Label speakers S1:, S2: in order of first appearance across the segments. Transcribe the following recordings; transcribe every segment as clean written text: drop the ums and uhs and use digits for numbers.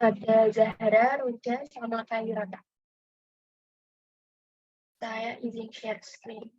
S1: Ada Zahra, Ruja, sama Kaira, Kak. Saya izin share screen.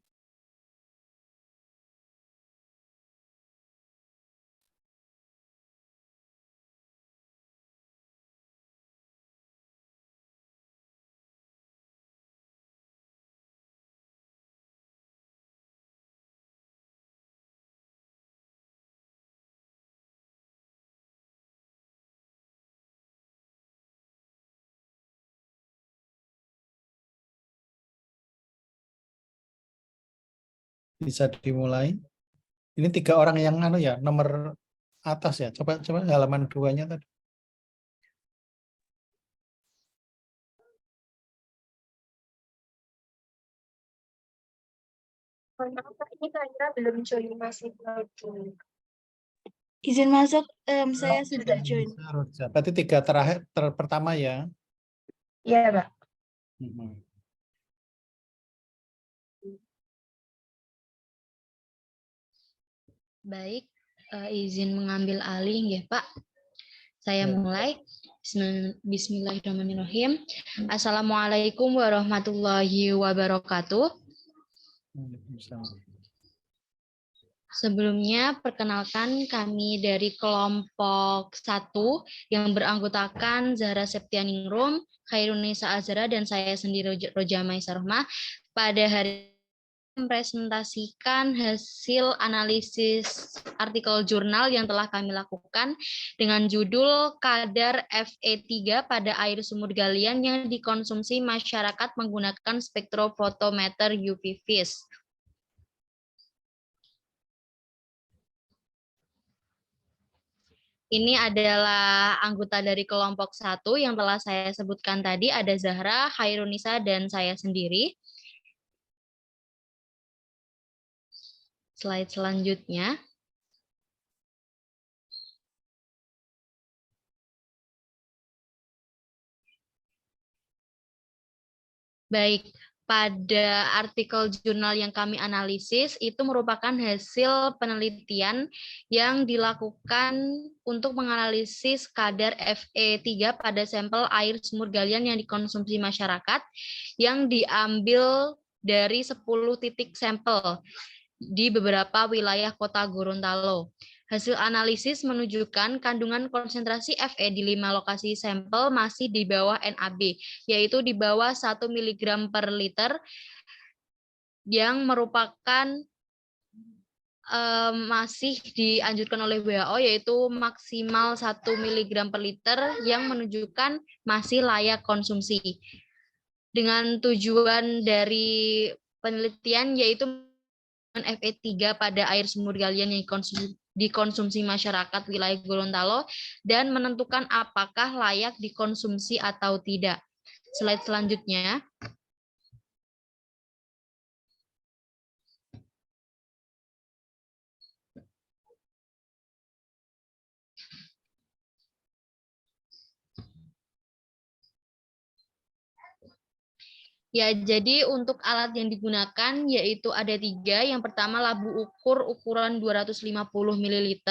S2: Bisa dimulai. Ini 3 orang yang ya, nomor atas ya. Coba halaman 2-nya tadi.
S1: Ini Kaira belum join, masih join.
S3: Izin masuk, saya sudah join.
S2: Berarti 3 terakhir pertama ya.
S1: Iya, Pak.
S4: Baik, izin mengambil alih ya Pak. Saya mulai. Bismillahirrahmanirrahim. Assalamualaikum warahmatullahi wabarakatuh. Sebelumnya, perkenalkan kami dari kelompok 1 yang beranggotakan Zahra Septianingrum, Khairunisa Azhara, dan saya sendiri Roja Maisarohmah. Pada hari mempresentasikan hasil analisis artikel jurnal yang telah kami lakukan dengan judul kadar Fe3 pada air sumur galian yang dikonsumsi masyarakat menggunakan spektrofotometer UV-Vis. Ini adalah anggota dari kelompok 1 yang telah saya sebutkan tadi, ada Zahra, Khairunisa, dan saya sendiri. Slide selanjutnya. Baik, pada artikel jurnal yang kami analisis itu merupakan hasil penelitian yang dilakukan untuk menganalisis kadar Fe3 pada sampel air sumur galian yang dikonsumsi masyarakat yang diambil dari 10 titik sampel di beberapa wilayah kota Gorontalo. Hasil analisis menunjukkan kandungan konsentrasi Fe di 5 lokasi sampel masih di bawah NAB, yaitu di bawah 1 mg per liter, yang merupakan masih dianjurkan oleh WHO, yaitu maksimal 1 mg per liter yang menunjukkan masih layak konsumsi. Dengan tujuan dari penelitian yaitu Fe3 pada air sumur galian yang dikonsumsi masyarakat wilayah Gorontalo dan menentukan apakah layak dikonsumsi atau tidak. Slide selanjutnya. Ya, jadi untuk alat yang digunakan yaitu ada 3. Yang pertama labu ukur ukuran 250 ml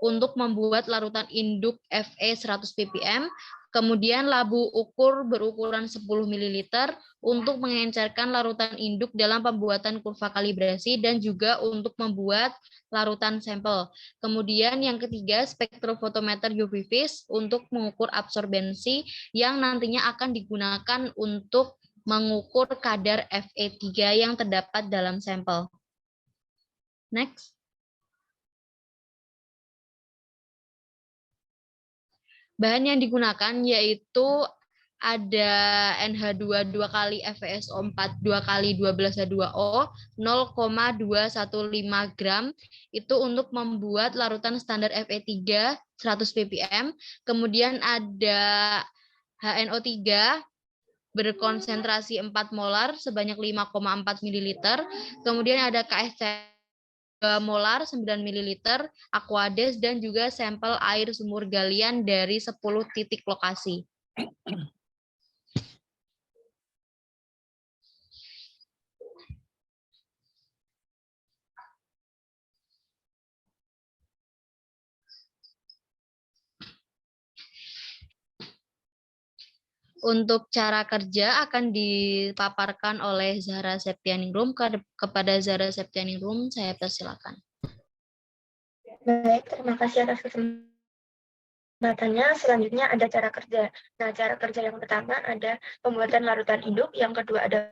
S4: untuk membuat larutan induk Fe 100 ppm. Kemudian labu ukur berukuran 10 ml untuk mengencerkan larutan induk dalam pembuatan kurva kalibrasi dan juga untuk membuat larutan sampel. Kemudian yang ketiga spektrofotometer UV-Vis untuk mengukur absorbensi yang nantinya akan digunakan untuk mengukur kadar Fe3 yang terdapat dalam sampel. Next. Bahan yang digunakan yaitu ada NH2 2 kali FeSO4 2 kali 12H2O 0,215 gram itu untuk membuat larutan standar Fe3 100 ppm. Kemudian ada HNO3 berkonsentrasi 4 molar sebanyak 5,4 ml. Kemudian ada KSC 2 molar 9 ml, Aquades, dan juga sampel air sumur galian dari 10 titik lokasi. Untuk cara kerja akan dipaparkan oleh Zahra Septianingrum. Kepada Zahra Septianingrum, saya persilakan.
S1: Baik, terima kasih atas kesempatannya. Selanjutnya ada cara kerja. Nah, cara kerja yang pertama ada pembuatan larutan induk, yang kedua ada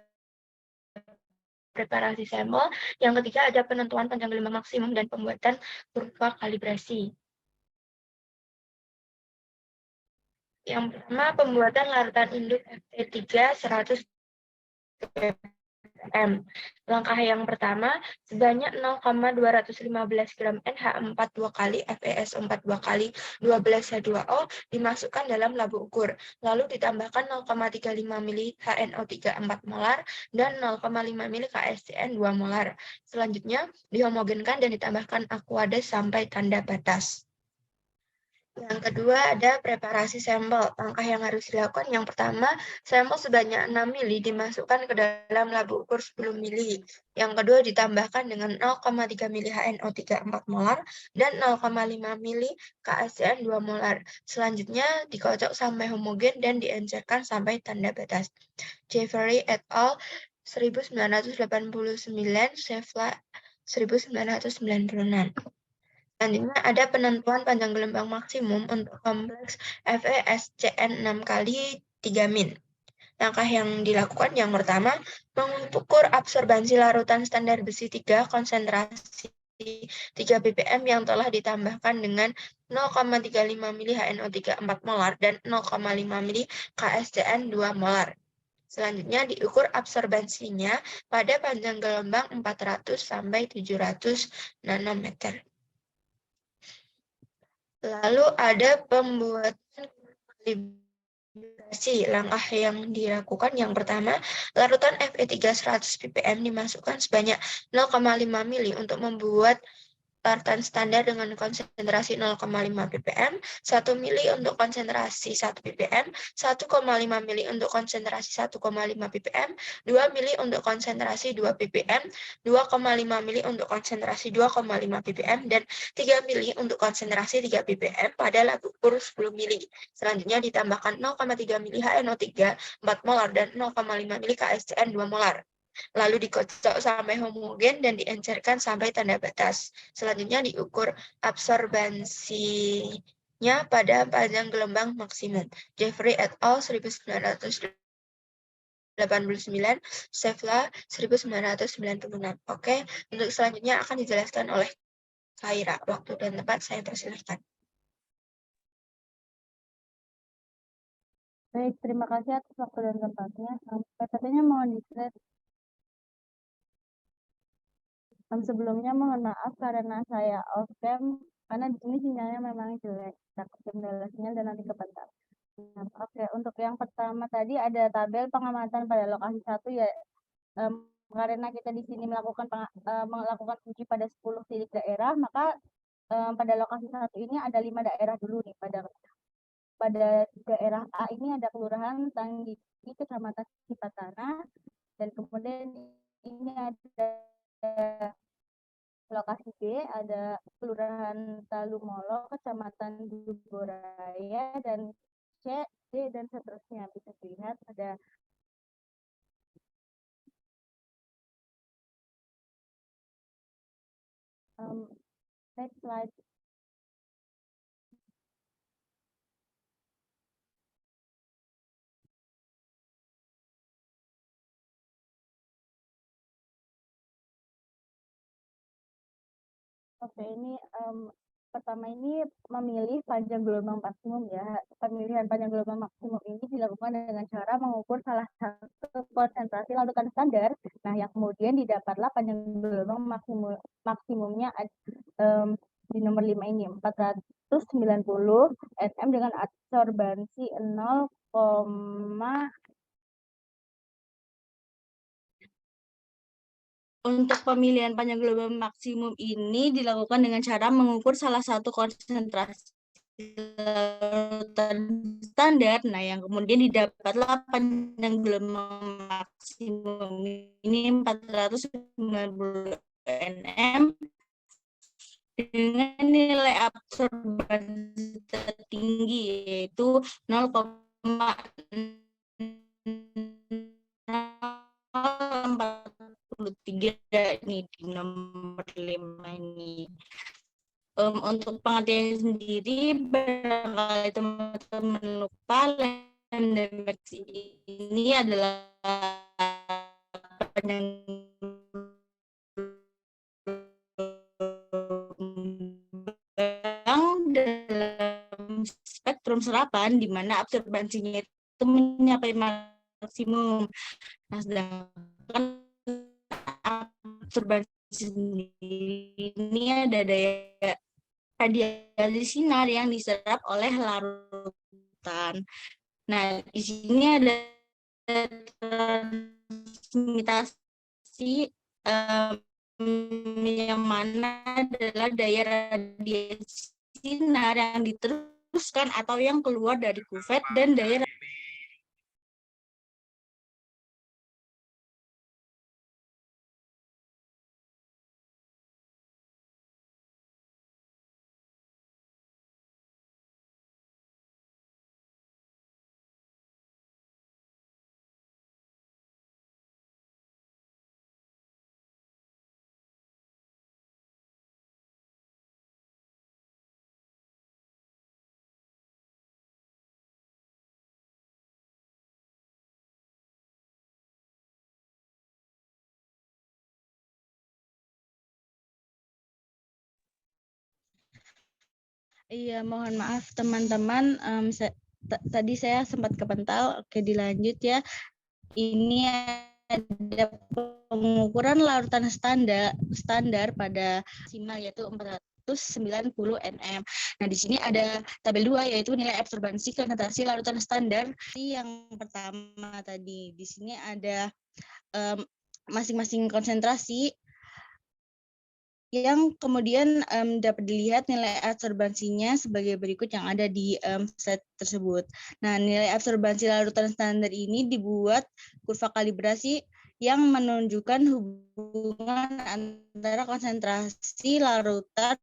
S1: preparasi sampel, yang ketiga ada penentuan panjang gelombang maksimum dan pembuatan kurva kalibrasi. Yang pertama, pembuatan larutan induk FT3 100 ppm. Langkah yang pertama, sebanyak 0,215 gram NH4 2 kali FeS 4 2 kali 12H2O dimasukkan dalam labu ukur, lalu ditambahkan 0,35 mili HNO3 4 molar dan 0,5 mili KSCN 2 molar. Selanjutnya, dihomogenkan dan ditambahkan aqueous sampai tanda batas. Yang kedua ada preparasi sampel. Langkah yang harus dilakukan yang pertama, sampel sebanyak 6 mili dimasukkan ke dalam labu ukur 10 mili. Yang kedua ditambahkan dengan 0,3 mili HNO3 4 molar dan 0,5 mili KSCN 2 molar. Selanjutnya dikocok sampai homogen dan diencerkan sampai tanda batas. Jeffrey et al. 1989, Shevla 1996. Selanjutnya ada penentuan panjang gelombang maksimum untuk kompleks FeSCN 6 kali 3 min. Langkah yang dilakukan yang pertama, mengukur absorbansi larutan standar besi 3 konsentrasi 3 ppm yang telah ditambahkan dengan 0,35 mili HNO3 4 molar dan 0,5 mili KSCN 2 molar. Selanjutnya diukur absorbansinya pada panjang gelombang 400 sampai 700 nanometer. Lalu ada pembuatan kalibrasi. Langkah yang dilakukan yang pertama, larutan Fe3 100 ppm dimasukkan sebanyak 0,5 mili untuk membuat larutan standar dengan konsentrasi 0,5 ppm, 1 mili untuk konsentrasi 1 ppm, 1,5 mili untuk konsentrasi 1,5 ppm, 2 mili untuk konsentrasi 2 ppm, 2,5 mili untuk konsentrasi 2,5 ppm, dan 3 mili untuk konsentrasi 3 ppm pada labu ukur 10 mili. Selanjutnya ditambahkan 0,3 mili HNO3 4 molar dan 0,5 mili KSCN 2 molar. Lalu dikocok sampai homogen dan diencerkan sampai tanda batas. Selanjutnya diukur absorbansinya pada panjang gelombang maksimum. Jeffrey et al. 1989, Shevla 1996. Oke, untuk selanjutnya akan dijelaskan oleh Khaira. Waktu dan tempat saya persilahkan.
S3: Baik, terima kasih atas waktu dan tempatnya. PPT-nya mohon di-slide. Sebelumnya mohon maaf karena saya off-cam, karena di sini sinyalnya memang jelek, takut kendala sinyal dan nanti kebentar. Oke, untuk yang pertama tadi ada tabel pengamatan pada lokasi 1 ya, karena kita di sini melakukan uji pada 10 titik daerah, maka pada lokasi 1 ini ada 5 daerah dulu nih. Pada daerah A ini ada Kelurahan Tanggiki, Kecamatan Cipatana, dan kemudian ini ada lokasi B, ada Kelurahan Talumolo, Kecamatan Duboraya, dan C, D, dan seterusnya. Bisa dilihat ada next slide. Oke, ini pertama ini memilih panjang gelombang maksimum ya. Pemilihan panjang gelombang maksimum ini dilakukan dengan cara mengukur salah satu konsentrasi larutan standar. Nah, yang kemudian didapatlah panjang gelombang maksimumnya di nomor 5 ini 490 nm dengan absorbansi 0, untuk pemilihan panjang gelombang maksimum ini dilakukan dengan cara mengukur salah satu konsentrasi standar. Nah, yang kemudian didapatlah panjang gelombang maksimum ini 490 nm dengan nilai absorbansi tertinggi yaitu 0,6
S5: 3 nih di nomor 5 ini. Untuk pengertian sendiri, barangkali teman-teman lupa, lambda max ini adalah dalam spektrum serapan di mana absorbansinya itu mencapai maksimum. Nah, sedangkan absorbansi ini ada daya radiasi sinar yang diserap oleh larutan. Nah, di sini ada transmitasi yang mana adalah daya radiasi sinar yang diteruskan atau yang keluar dari kuvet, dan daya
S3: Iya, mohon maaf teman-teman. Tadi saya sempat kepental. Oke, dilanjut ya. Ini ada pengukuran larutan standar pada maksimal yaitu 490 nm. Nah, di sini ada tabel 2 yaitu nilai absorbansi konsentrasi larutan standar. Yang pertama tadi di sini ada masing-masing konsentrasi yang kemudian dapat dilihat nilai absorbansinya sebagai berikut yang ada di slide tersebut. Nah, nilai absorbansi larutan standar ini dibuat kurva kalibrasi yang menunjukkan hubungan antara konsentrasi larutan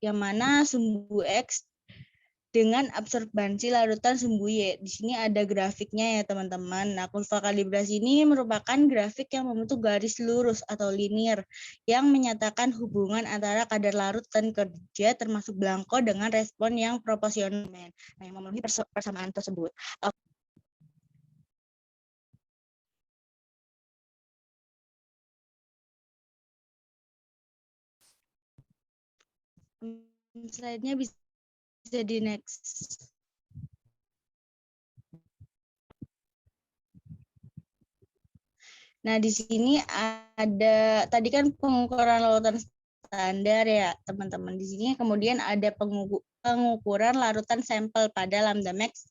S3: yang mana sumbu X dengan absorbansi larutan sumbu Y. Di sini ada grafiknya ya teman-teman. Nah, kurva kalibrasi ini merupakan grafik yang membentuk garis lurus atau linear yang menyatakan hubungan antara kadar larut dan kerja termasuk belangko dengan respon yang proporsional. Nah, yang memenuhi persamaan tersebut. Slide-nya bisa di next. Nah, di sini ada tadi kan pengukuran larutan standar ya, teman-teman. Di sini kemudian ada pengukuran larutan sampel pada lambda max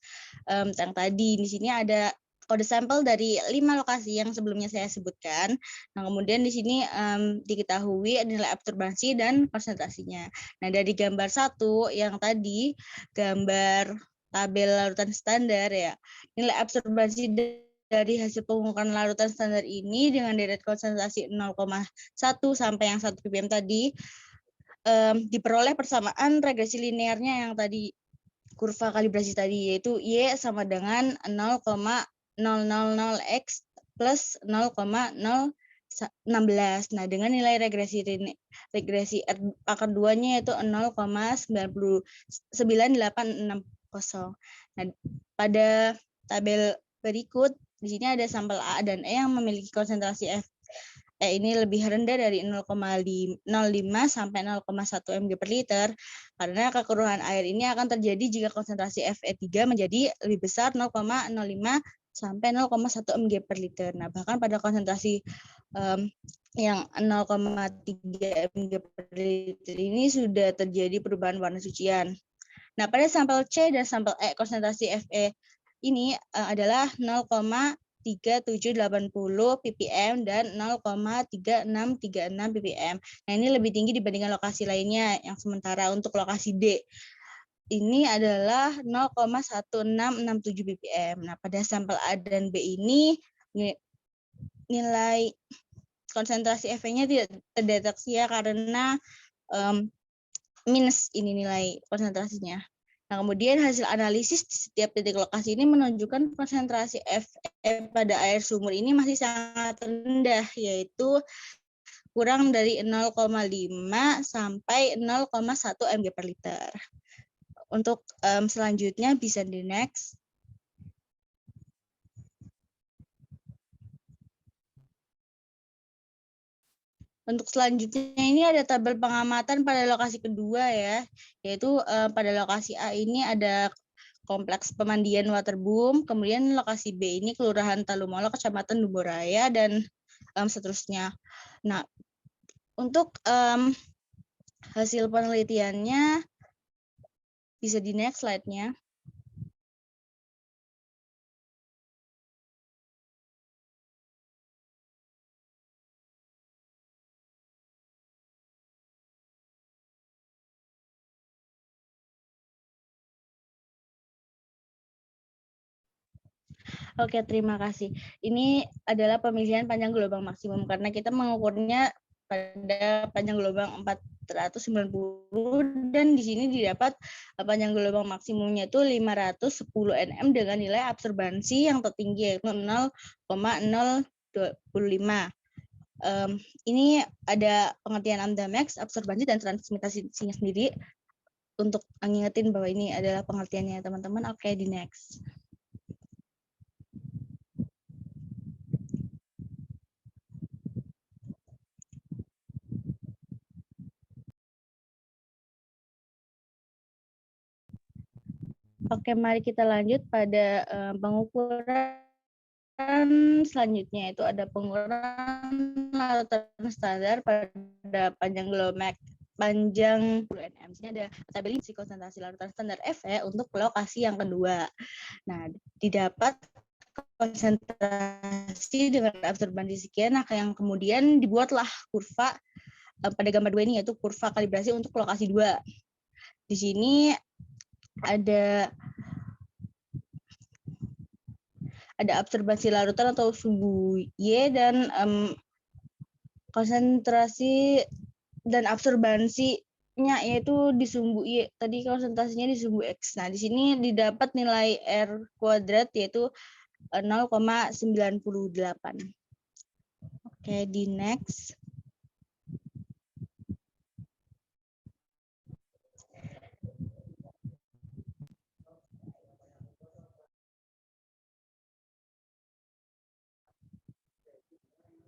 S3: yang tadi. Di sini ada kode sampel dari 5 lokasi yang sebelumnya saya sebutkan. Nah, kemudian di sini diketahui nilai absorbansi dan konsentrasinya. Nah, dari gambar 1 yang tadi, gambar tabel larutan standar ya, nilai absorbansi dari hasil pengukuran larutan standar ini dengan deret konsentrasi 0,1 sampai yang 1 ppm tadi diperoleh persamaan regresi linearnya yang tadi kurva kalibrasi tadi, yaitu Y sama dengan 0,000x plus 0,016. Nah, dengan nilai regresi akar 2-nya yaitu 0,99860. Nah, pada tabel berikut di sini ada sampel A dan E yang memiliki konsentrasi Fe ini lebih rendah dari 0,05 sampai 0,1 mg per liter karena kekeruhan air ini akan terjadi jika konsentrasi Fe3 menjadi lebih besar 0,05 sampai 0,1 mg per liter. Nah, bahkan pada konsentrasi yang 0,3 mg per liter ini sudah terjadi perubahan warna sucian. Nah, pada sampel C dan sampel E konsentrasi Fe ini adalah 0,3780 ppm dan 0,3636 ppm. Nah, ini lebih tinggi dibandingkan lokasi lainnya. Yang sementara untuk lokasi D ini adalah 0,1667 ppm. Nah, pada sampel A dan B ini nilai konsentrasi Fe-nya tidak terdeteksi ya karena minus ini nilai konsentrasinya. Nah, kemudian hasil analisis di setiap titik lokasi ini menunjukkan konsentrasi Fe
S5: pada air sumur ini masih sangat rendah, yaitu kurang dari 0,5 sampai 0,1 mg per liter. Untuk selanjutnya bisa di next. Untuk selanjutnya ini ada tabel pengamatan pada lokasi kedua ya, yaitu pada lokasi A ini ada Kompleks Pemandian Waterboom, kemudian lokasi B ini Kelurahan Talumolo, Kecamatan Duboraya, dan seterusnya. Nah, untuk hasil penelitiannya bisa di next slide-nya. Oke, terima kasih. Ini adalah pemilihan panjang gelombang maksimum karena kita mengukurnya pada panjang gelombang 490 dan di sini didapat panjang gelombang maksimumnya itu 510 nm dengan nilai absorbansi yang tertinggi yaitu 0,025. Ini ada pengertian AMDA-MAX, absorbansi dan transmitasinya sendiri. Untuk ngingetin bahwa ini adalah pengertiannya teman-teman. Oke, di next. Oke, mari kita lanjut pada pengukuran selanjutnya, itu ada pengukuran larutan standar pada panjang gelombang panjang 10 nm. Di sini ada tabelasi konsentrasi larutan standar Fe untuk lokasi yang kedua. Nah, didapat konsentrasi dengan absorbansi sekian, nah yang kemudian dibuatlah kurva pada gambar 2 ini, yaitu kurva kalibrasi untuk lokasi 2. Di sini ada absorbansi larutan atau sumbu Y dan konsentrasi dan absorbansinya yaitu di sumbu Y. Tadi konsentrasinya di sumbu X. Nah, di sini didapat nilai R kuadrat yaitu 0,98. Oke, di next.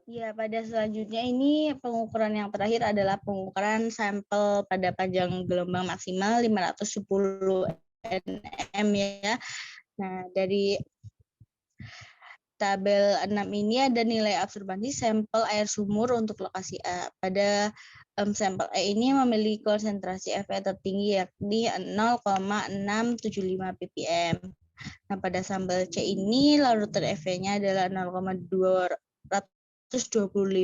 S5: Ya, pada selanjutnya ini pengukuran yang terakhir adalah pengukuran sampel pada panjang gelombang maksimal 510 nm ya. Nah, dari tabel 6 ini ada nilai absorbansi sampel air sumur untuk lokasi A. Pada sampel A ini memiliki konsentrasi Fe tertinggi yakni 0,675 ppm. Nah, pada sampel C ini larutan Fe-nya adalah 0,225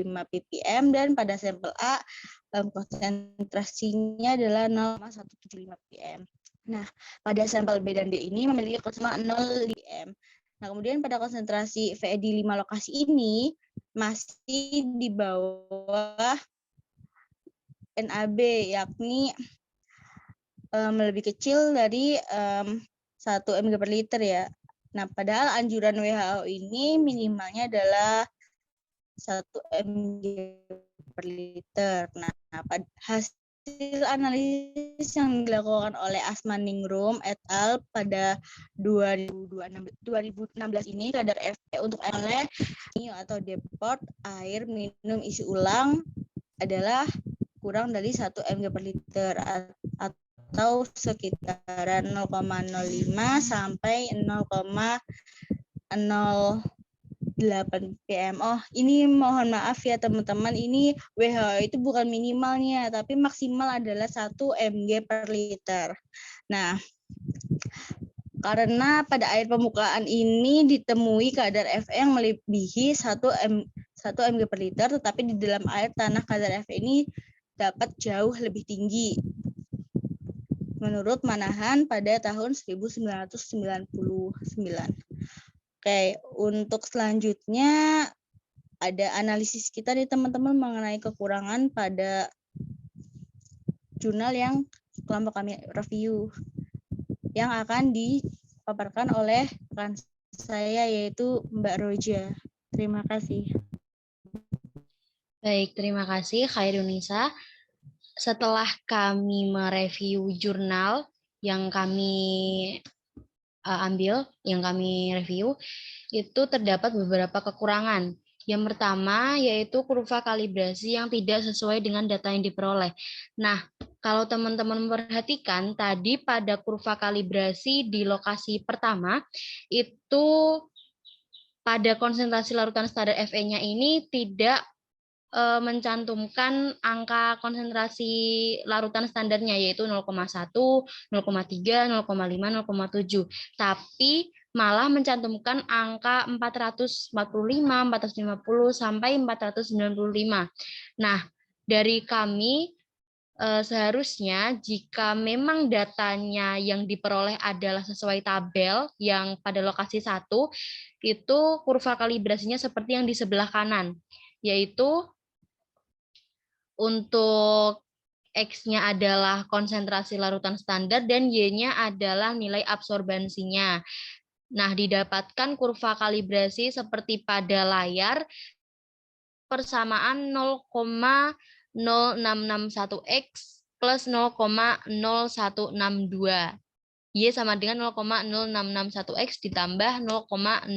S5: ppm dan pada sampel A konsentrasinya adalah 0,175 ppm. Nah, pada sampel B dan D ini memiliki konsentrasi 0 ppm. Nah, kemudian pada konsentrasi Fe di 5 lokasi ini masih di bawah NAB, yakni lebih kecil dari 1 mg per liter ya. Nah, padahal anjuran WHO ini minimalnya adalah 1 mg per liter. Nah, hasil analisis yang dilakukan oleh Asmaningrum et al. Pada 2016 ini kadar Fe untuk oleh atau depot air minum isi ulang adalah kurang dari 1 mg per liter atau sekitaran 0,05 sampai 0,08 ppm. Oh, ini mohon maaf ya teman-teman, ini WHO itu bukan minimalnya, tapi maksimal adalah 1 mg per liter. Nah, karena pada air permukaan ini ditemui kadar Fe yang melebihi 1 mg per liter, tetapi di dalam air tanah kadar Fe ini dapat jauh lebih tinggi. Menurut Manahan pada tahun 1999. Oke, untuk selanjutnya ada analisis kita nih teman-teman mengenai kekurangan pada jurnal yang kelompok kami review yang akan dipaparkan oleh rekan saya yaitu Mbak Roja. Terima kasih.
S4: Baik, terima kasih Khairunisa. Setelah kami mereview jurnal yang kami ambil, yang kami review, itu terdapat beberapa kekurangan. Yang pertama yaitu kurva kalibrasi yang tidak sesuai dengan data yang diperoleh. Nah, kalau teman-teman memperhatikan tadi pada kurva kalibrasi di lokasi pertama, itu pada konsentrasi larutan standar Fe-nya ini tidak mencantumkan angka konsentrasi larutan standarnya yaitu 0,1, 0,3, 0,5, 0,7. Tapi malah mencantumkan angka 445, 450 sampai 495. Nah, dari kami seharusnya jika memang datanya yang diperoleh adalah sesuai tabel yang pada lokasi 1, itu kurva kalibrasinya seperti yang di sebelah kanan, yaitu untuk X-nya adalah konsentrasi larutan standar dan Y-nya adalah nilai absorbansinya. Nah, didapatkan kurva kalibrasi seperti pada layar persamaan 0,0661X plus 0,0162. Y sama dengan 0,0661X ditambah 0,0162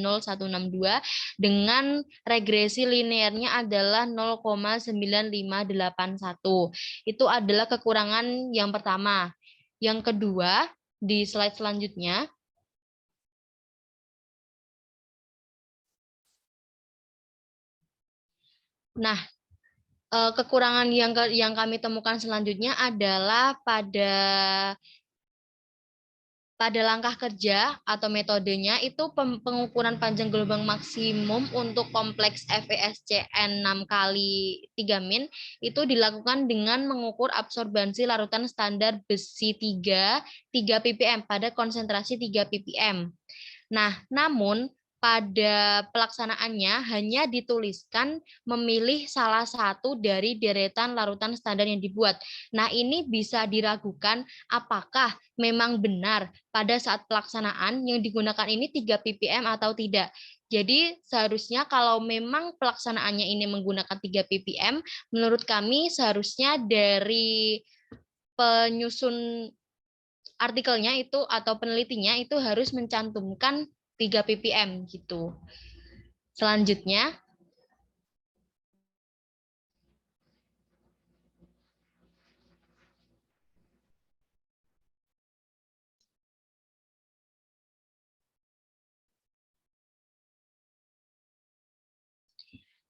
S4: dengan regresi linearnya adalah 0,9581. Itu adalah kekurangan yang pertama. Yang kedua, di slide selanjutnya, nah, kekurangan yang kami temukan selanjutnya adalah pada langkah kerja atau metodenya itu pengukuran panjang gelombang maksimum untuk kompleks FeSCN 6 kali 3 min itu dilakukan dengan mengukur absorbansi larutan standar besi 3 ppm pada konsentrasi 3 ppm. Nah, namun pada pelaksanaannya hanya dituliskan memilih salah satu dari deretan larutan standar yang dibuat. Nah, ini bisa diragukan apakah memang benar pada saat pelaksanaan yang digunakan ini 3 ppm atau tidak. Jadi seharusnya kalau memang pelaksanaannya ini menggunakan 3 ppm, menurut kami seharusnya dari penyusun artikelnya itu atau penelitinya itu harus mencantumkan 3 ppm gitu. Selanjutnya,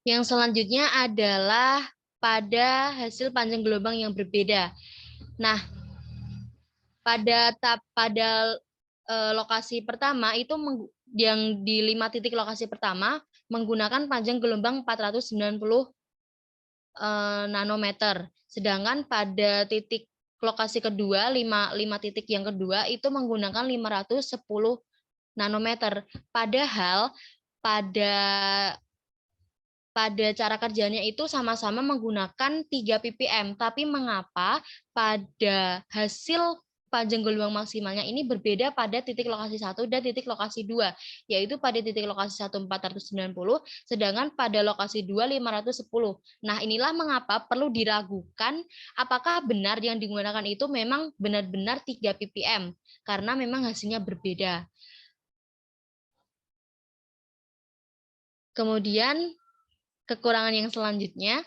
S4: yang selanjutnya adalah pada hasil panjang gelombang yang berbeda. Nah, pada lokasi pertama itu yang di 5 titik lokasi pertama menggunakan panjang gelombang 490 nanometer. Sedangkan pada titik lokasi kedua, 5 titik yang kedua itu menggunakan 510 nanometer. Padahal pada cara kerjanya itu sama-sama menggunakan 3 ppm, tapi mengapa pada hasil panjang gelombang maksimalnya ini berbeda pada titik lokasi 1 dan titik lokasi 2, yaitu pada titik lokasi 1 490, sedangkan pada lokasi 2 510. Nah, inilah mengapa perlu diragukan apakah benar yang digunakan itu memang benar-benar 3 ppm, karena memang hasilnya berbeda. Kemudian, kekurangan yang selanjutnya,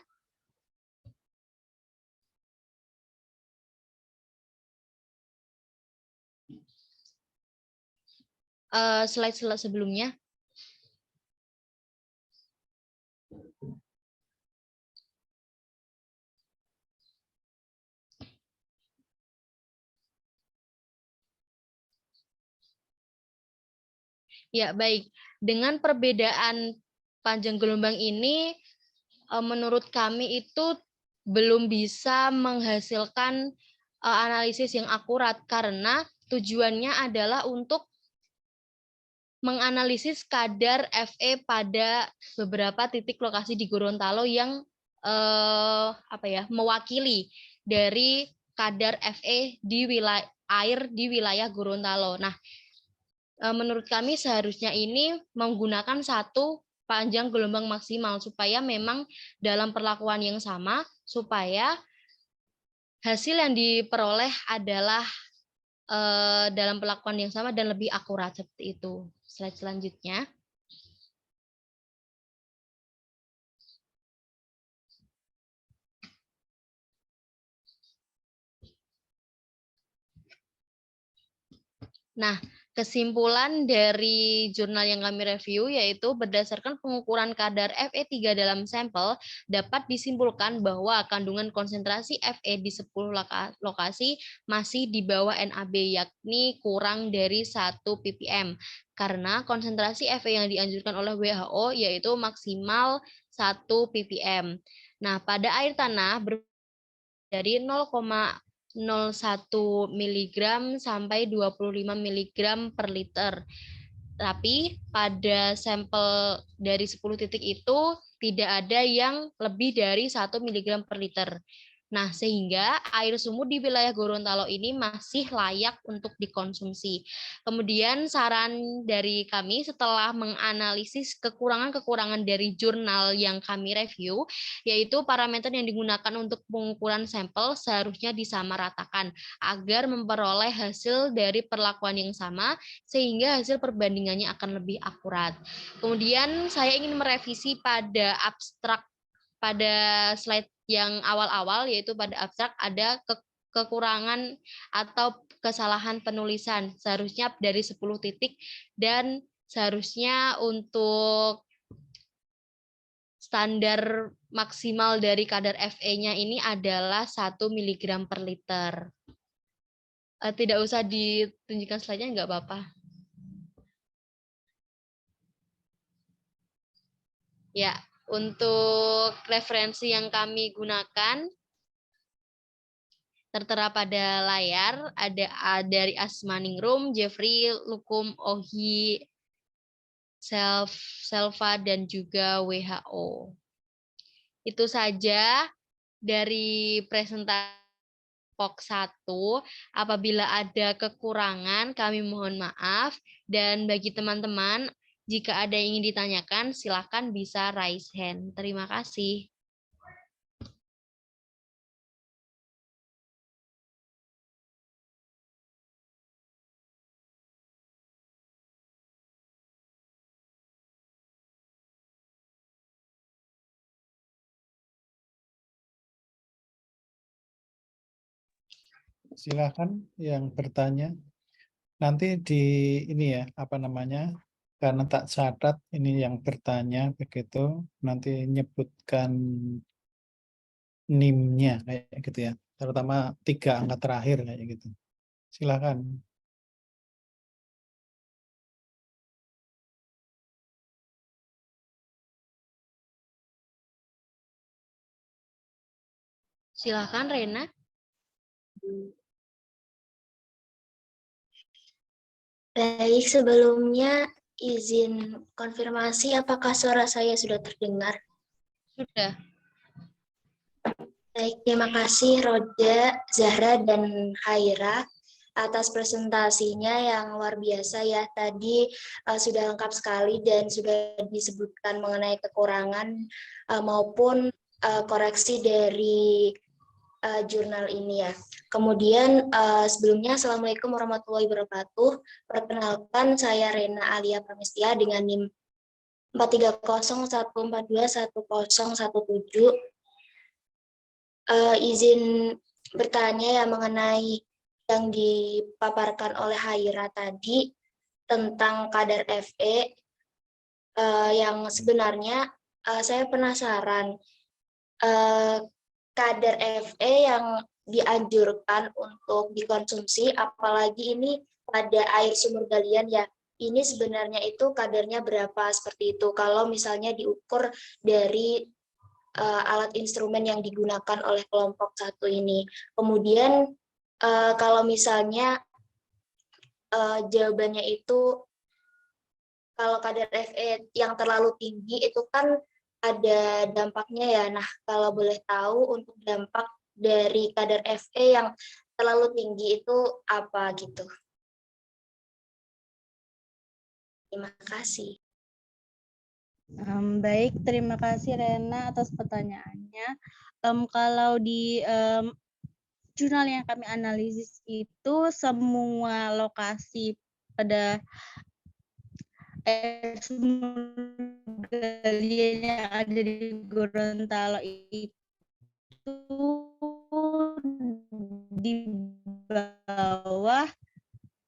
S4: slide sebelumnya. Ya, baik. Dengan perbedaan panjang gelombang ini, menurut kami itu belum bisa menghasilkan analisis yang akurat karena tujuannya adalah untuk menganalisis kadar Fe pada beberapa titik lokasi di Gorontalo yang mewakili dari kadar Fe di wilayah air di wilayah Gorontalo. Nah, menurut kami seharusnya ini menggunakan satu panjang gelombang maksimal supaya memang dalam perlakuan yang sama, supaya hasil yang diperoleh adalah dalam perlakuan yang sama dan lebih akurat seperti itu. Slide selanjutnya. Nah, kesimpulan dari jurnal yang kami review yaitu berdasarkan pengukuran kadar Fe3 dalam sampel dapat disimpulkan bahwa kandungan konsentrasi Fe di 10 lokasi masih di bawah NAB, yakni kurang dari 1 ppm. Karena konsentrasi Fe yang dianjurkan oleh WHO yaitu maksimal 1 ppm. Nah, pada air tanah dari 0,01 mg sampai 25 mg per liter. Tapi pada sampel dari 10 titik itu tidak ada yang lebih dari 1 mg per liter. Nah, sehingga air sumur di wilayah Gorontalo ini masih layak untuk dikonsumsi. Kemudian saran dari kami setelah menganalisis kekurangan-kekurangan dari jurnal yang kami review, yaitu parameter yang digunakan untuk pengukuran sampel seharusnya disamaratakan agar memperoleh hasil dari perlakuan yang sama sehingga hasil perbandingannya akan lebih akurat. Kemudian saya ingin merevisi pada abstrak pada slide yang awal-awal, yaitu pada abstrak ada kekurangan atau kesalahan penulisan. Seharusnya dari 10 titik dan seharusnya untuk standar maksimal dari kadar Fe-nya ini adalah 1 mg per liter. Tidak usah ditunjukkan slide-nya, nggak apa-apa. Ya, untuk referensi yang kami gunakan tertera pada layar, ada dari Asmaningrum, Jeffrey, Lukum, Ohi, Selva, dan juga WHO. Itu saja dari presentasi POK 1. Apabila ada kekurangan, kami mohon maaf. Dan bagi teman-teman, jika ada yang ingin ditanyakan, silakan bisa raise hand. Terima kasih.
S2: Silakan yang bertanya. Nanti di ini ya, apa namanya? Karena tak catat ini yang bertanya begitu, nanti nyebutkan NIM-nya kayak gitu ya. Terutama 3 angka terakhir kayak gitu. Silakan.
S4: Silakan Rena.
S1: Baik, sebelumnya izin konfirmasi apakah suara saya sudah terdengar?
S4: Sudah.
S1: Baik, terima kasih Roda, Zahra, dan Haira atas presentasinya yang luar biasa ya. Tadi sudah lengkap sekali dan sudah disebutkan mengenai kekurangan maupun koreksi dari jurnal ini ya. Kemudian sebelumnya Assalamualaikum warahmatullahi wabarakatuh. Perkenalkan saya Rena Alia Pramestia dengan NIM 43014210117. Izin bertanya ya mengenai yang dipaparkan oleh Haira tadi tentang kadar Fe yang sebenarnya saya penasaran kadar Fe yang dianjurkan untuk dikonsumsi, apalagi ini pada air sumur galian ya, ini sebenarnya itu kadarnya berapa seperti itu, kalau misalnya diukur dari alat instrumen yang digunakan oleh kelompok 1 ini. Kemudian kalau misalnya jawabannya itu kalau kadar Fe yang terlalu tinggi itu kan ada dampaknya ya. Nah, kalau boleh tahu untuk dampak dari kadar Fe yang terlalu tinggi itu apa gitu? Terima kasih.
S5: Baik, terima kasih Rena atas pertanyaannya. Kalau di jurnal yang kami analisis itu semua lokasi pada galian yang ada di Gorontalo itu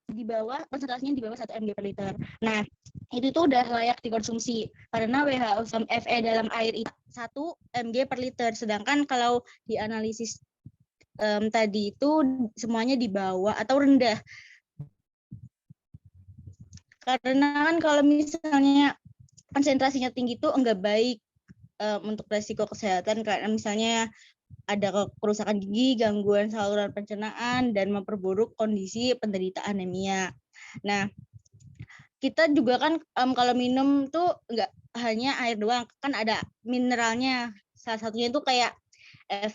S5: di bawah konsentrasinya di bawah 1 mg per liter. Nah, itu tuh udah layak dikonsumsi karena WHO Fe dalam air itu 1 mg per liter. Sedangkan kalau dianalisis tadi itu semuanya di bawah atau rendah. Karena kan kalau misalnya konsentrasinya tinggi itu enggak baik untuk resiko kesehatan karena misalnya ada kerusakan gigi, gangguan saluran pencernaan, dan memperburuk kondisi penderita anemia. Nah, kita juga kan kalau minum tuh enggak hanya air doang, kan ada mineralnya. Salah satunya itu kayak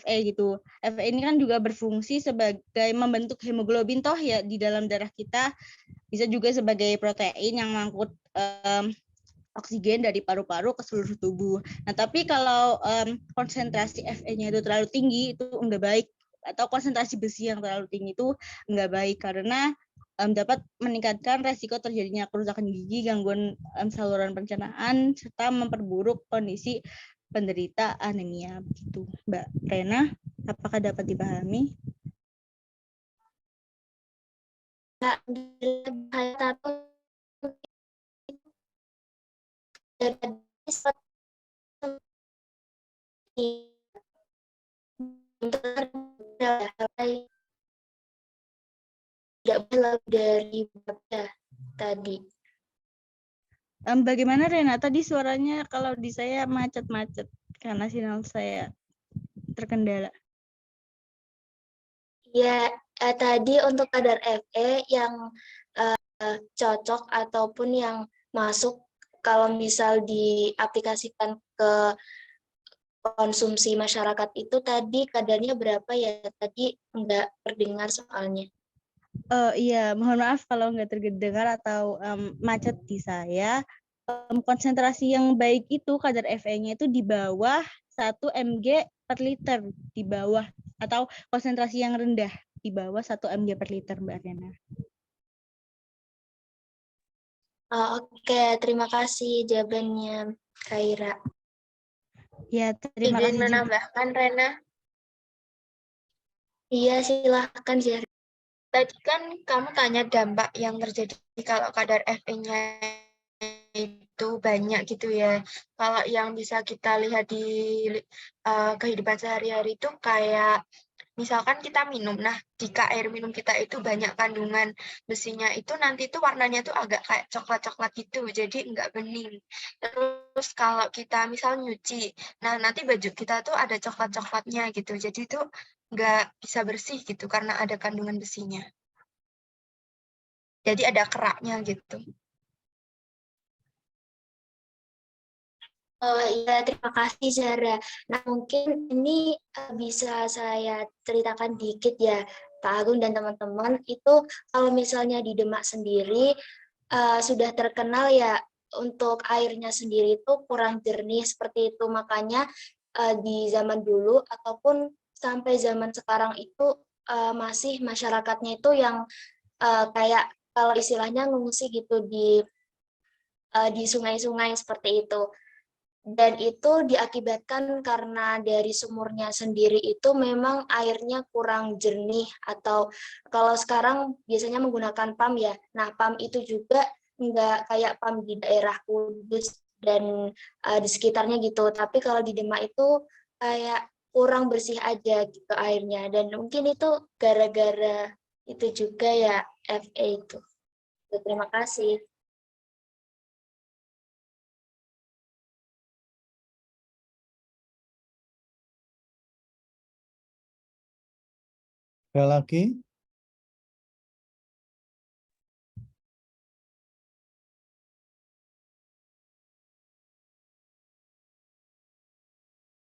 S5: Fe gitu. Fe ini kan juga berfungsi sebagai membentuk hemoglobin toh ya di dalam darah kita. Bisa juga sebagai protein yang mengangkut oksigen dari paru-paru ke seluruh tubuh. Nah, tapi kalau konsentrasi Fe-nya itu terlalu tinggi, itu enggak baik. Atau konsentrasi besi yang terlalu tinggi itu enggak baik karena dapat meningkatkan resiko terjadinya kerusakan gigi, gangguan saluran pencernaan, serta memperburuk kondisi penderita anemia. Begitu, Mbak Rena. Apakah dapat dipahami?
S1: Tidak berlalu dari tadi.
S5: Bagaimana Rena? Tadi suaranya kalau di saya macet-macet karena sinyal saya terkendala.
S1: Ya, tadi untuk kadar Fe yang cocok ataupun yang masuk kalau misal diaplikasikan ke konsumsi masyarakat itu tadi kadarnya berapa ya? Tadi enggak terdengar soalnya.
S5: Iya, mohon maaf kalau nggak terdengar atau macet di saya. Konsentrasi yang baik itu kadar Fe-nya itu di bawah 1 mg per liter, di bawah, atau konsentrasi yang rendah di bawah 1 mg per liter, Mbak Rena.
S1: Oke, terima kasih jawabannya, Kaira.
S5: Ya, terima
S1: Izin
S5: kasih juga.
S1: menambahkan, Rena? Iya, silahkan, Zahra. Tadi kan kamu tanya dampak yang terjadi kalau kadar Fe-nya itu banyak gitu ya. Kalau yang bisa kita lihat di kehidupan sehari-hari itu kayak misalkan kita minum, nah jika air minum kita itu banyak kandungan besinya itu nanti itu warnanya tuh agak kayak coklat-coklat gitu, jadi nggak bening. Terus kalau kita misal nyuci, nah nanti baju kita tuh ada coklat-coklatnya gitu, jadi itu nggak bisa bersih gitu karena ada kandungan besinya. Jadi ada keraknya gitu. Iya, terima kasih Zara. Nah, mungkin ini bisa saya ceritakan dikit ya, Pak Agung dan teman-teman. Itu kalau misalnya di Demak sendiri sudah terkenal ya untuk airnya sendiri itu kurang jernih seperti itu. Makanya di zaman dulu ataupun sampai zaman sekarang itu masih masyarakatnya itu yang kayak kalau istilahnya ngungsi gitu di sungai-sungai seperti itu. Dan itu diakibatkan karena dari sumurnya sendiri itu memang airnya kurang jernih atau kalau sekarang biasanya menggunakan PAM ya. Nah, PAM itu juga enggak kayak PAM di daerah Kudus dan di sekitarnya gitu. Tapi kalau di Demak itu kayak kurang bersih aja gitu airnya. Dan mungkin itu gara-gara itu juga ya FA itu. Terima kasih.
S2: Ada lagi?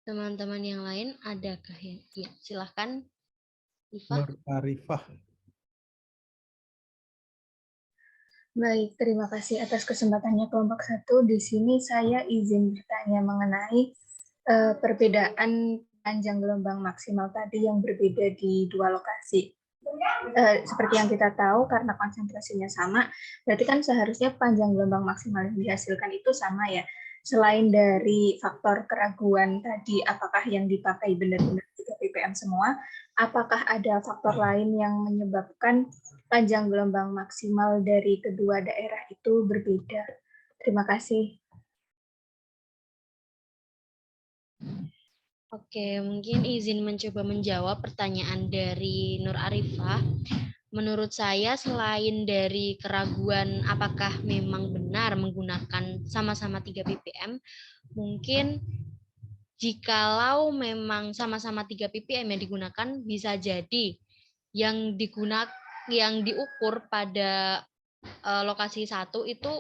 S4: Teman-teman yang lain adakah yang? Ya, silahkan. Iva.
S2: Nur Arifah.
S6: Baik, terima kasih atas kesempatannya kelompok 1. Di sini saya izin bertanya mengenai perbedaan panjang gelombang maksimal tadi yang berbeda di dua lokasi. Seperti yang kita tahu, karena konsentrasinya sama, berarti kan seharusnya panjang gelombang maksimal yang dihasilkan itu sama ya. Selain dari faktor keraguan tadi, apakah yang dipakai benar-benar 3 ppm semua, apakah ada faktor lain yang menyebabkan panjang gelombang maksimal dari kedua daerah itu berbeda? Terima kasih.
S4: Oke, mungkin izin mencoba menjawab pertanyaan dari Nur Arifah. Menurut saya selain dari keraguan apakah memang benar menggunakan sama-sama 3 ppm, mungkin jikalau memang sama-sama 3 ppm yang digunakan, bisa jadi yang diukur pada lokasi 1 itu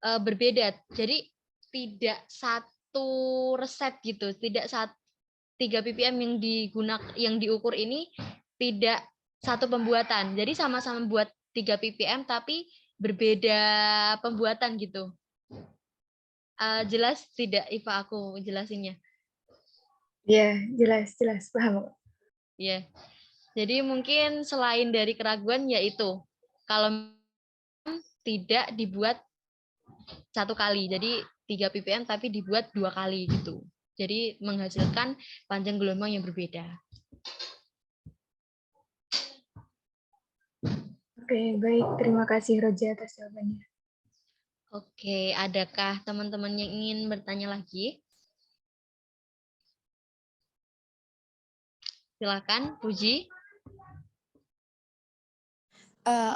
S4: berbeda. Jadi tidak satu resep gitu, tidak 3 ppm yang diukur ini tidak satu pembuatan. Jadi sama-sama buat 3 ppm tapi berbeda pembuatan gitu. Jelas tidak, Iva, aku jelasinnya?
S6: Ya, jelas, paham.
S4: Ya. Jadi mungkin selain dari keraguan yaitu kalau tidak dibuat satu kali, jadi 3 ppm tapi dibuat 2 kali gitu. Jadi menghasilkan panjang gelombang yang berbeda.
S6: Oke, baik. Terima kasih Roja atas jawabannya.
S4: Oke, adakah teman-teman yang ingin bertanya lagi? Silakan, Puji.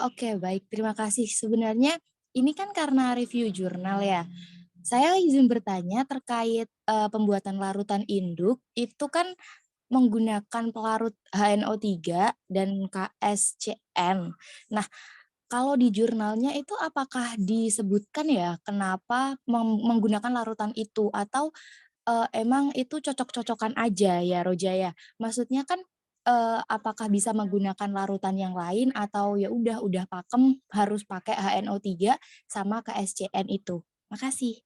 S7: Oke, baik. Terima kasih. Sebenarnya ini kan karena review jurnal ya. Saya izin bertanya terkait pembuatan larutan induk, itu kan menggunakan pelarut HNO3 dan KSCN. Nah, kalau di jurnalnya itu apakah disebutkan ya kenapa menggunakan larutan itu, atau emang itu cocok-cocokan aja ya, Roja ya? Maksudnya kan apakah bisa menggunakan larutan yang lain atau ya udah pakem harus pakai HNO3 sama KSCN itu? Makasih.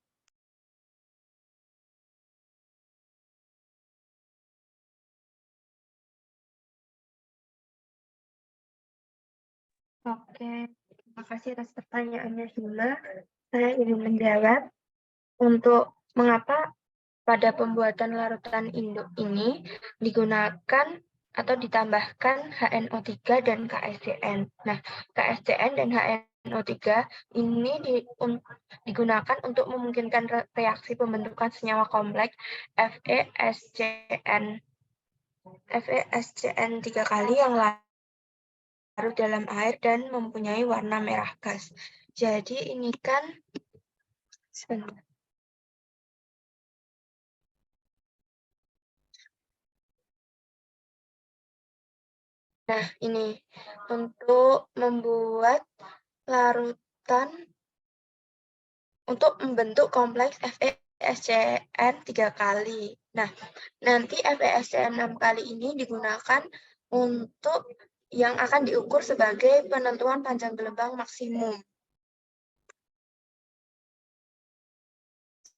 S1: Oke, terima kasih atas pertanyaannya, Hima. Saya ingin menjawab untuk mengapa pada pembuatan larutan induk ini digunakan atau ditambahkan HNO3 dan KSCN. Nah, KSCN dan HNO3 ini digunakan untuk memungkinkan reaksi pembentukan senyawa kompleks FeSCN 3 kali yang larut dalam air dan mempunyai warna merah gas. Jadi ini kan sebentar. Nah, ini untuk membuat larutan untuk membentuk kompleks FeSCN 3 kali. Nah, nanti FeSCN 6 kali ini digunakan untuk yang akan diukur sebagai penentuan panjang gelombang maksimum.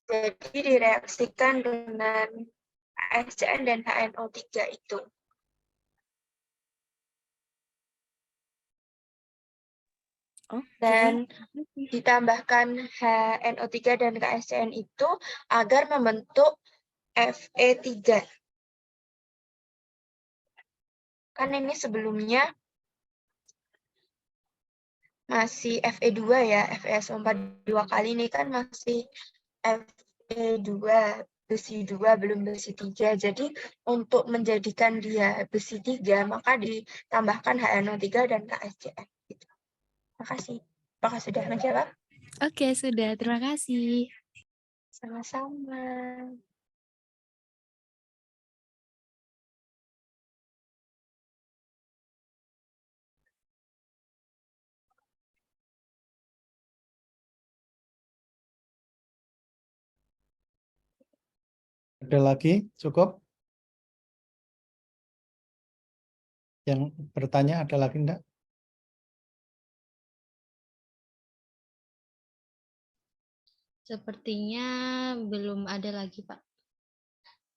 S1: Jadi direaksikan dengan KSCN dan HNO3 itu. Dan ditambahkan HNO3 dan KSCN itu agar membentuk Fe3. Kan ini sebelumnya masih Fe2 ya, FeSO4 2 kali ini kan masih Fe2, besi 2, belum besi 3. Jadi untuk menjadikan dia besi 3, maka ditambahkan HNO3 dan KSCN. Terima kasih. Apakah sudah menjawab?
S7: Oke, sudah. Terima kasih.
S1: Sama-sama.
S2: Ada lagi? Cukup? Yang bertanya ada lagi enggak?
S4: Sepertinya belum ada lagi, Pak.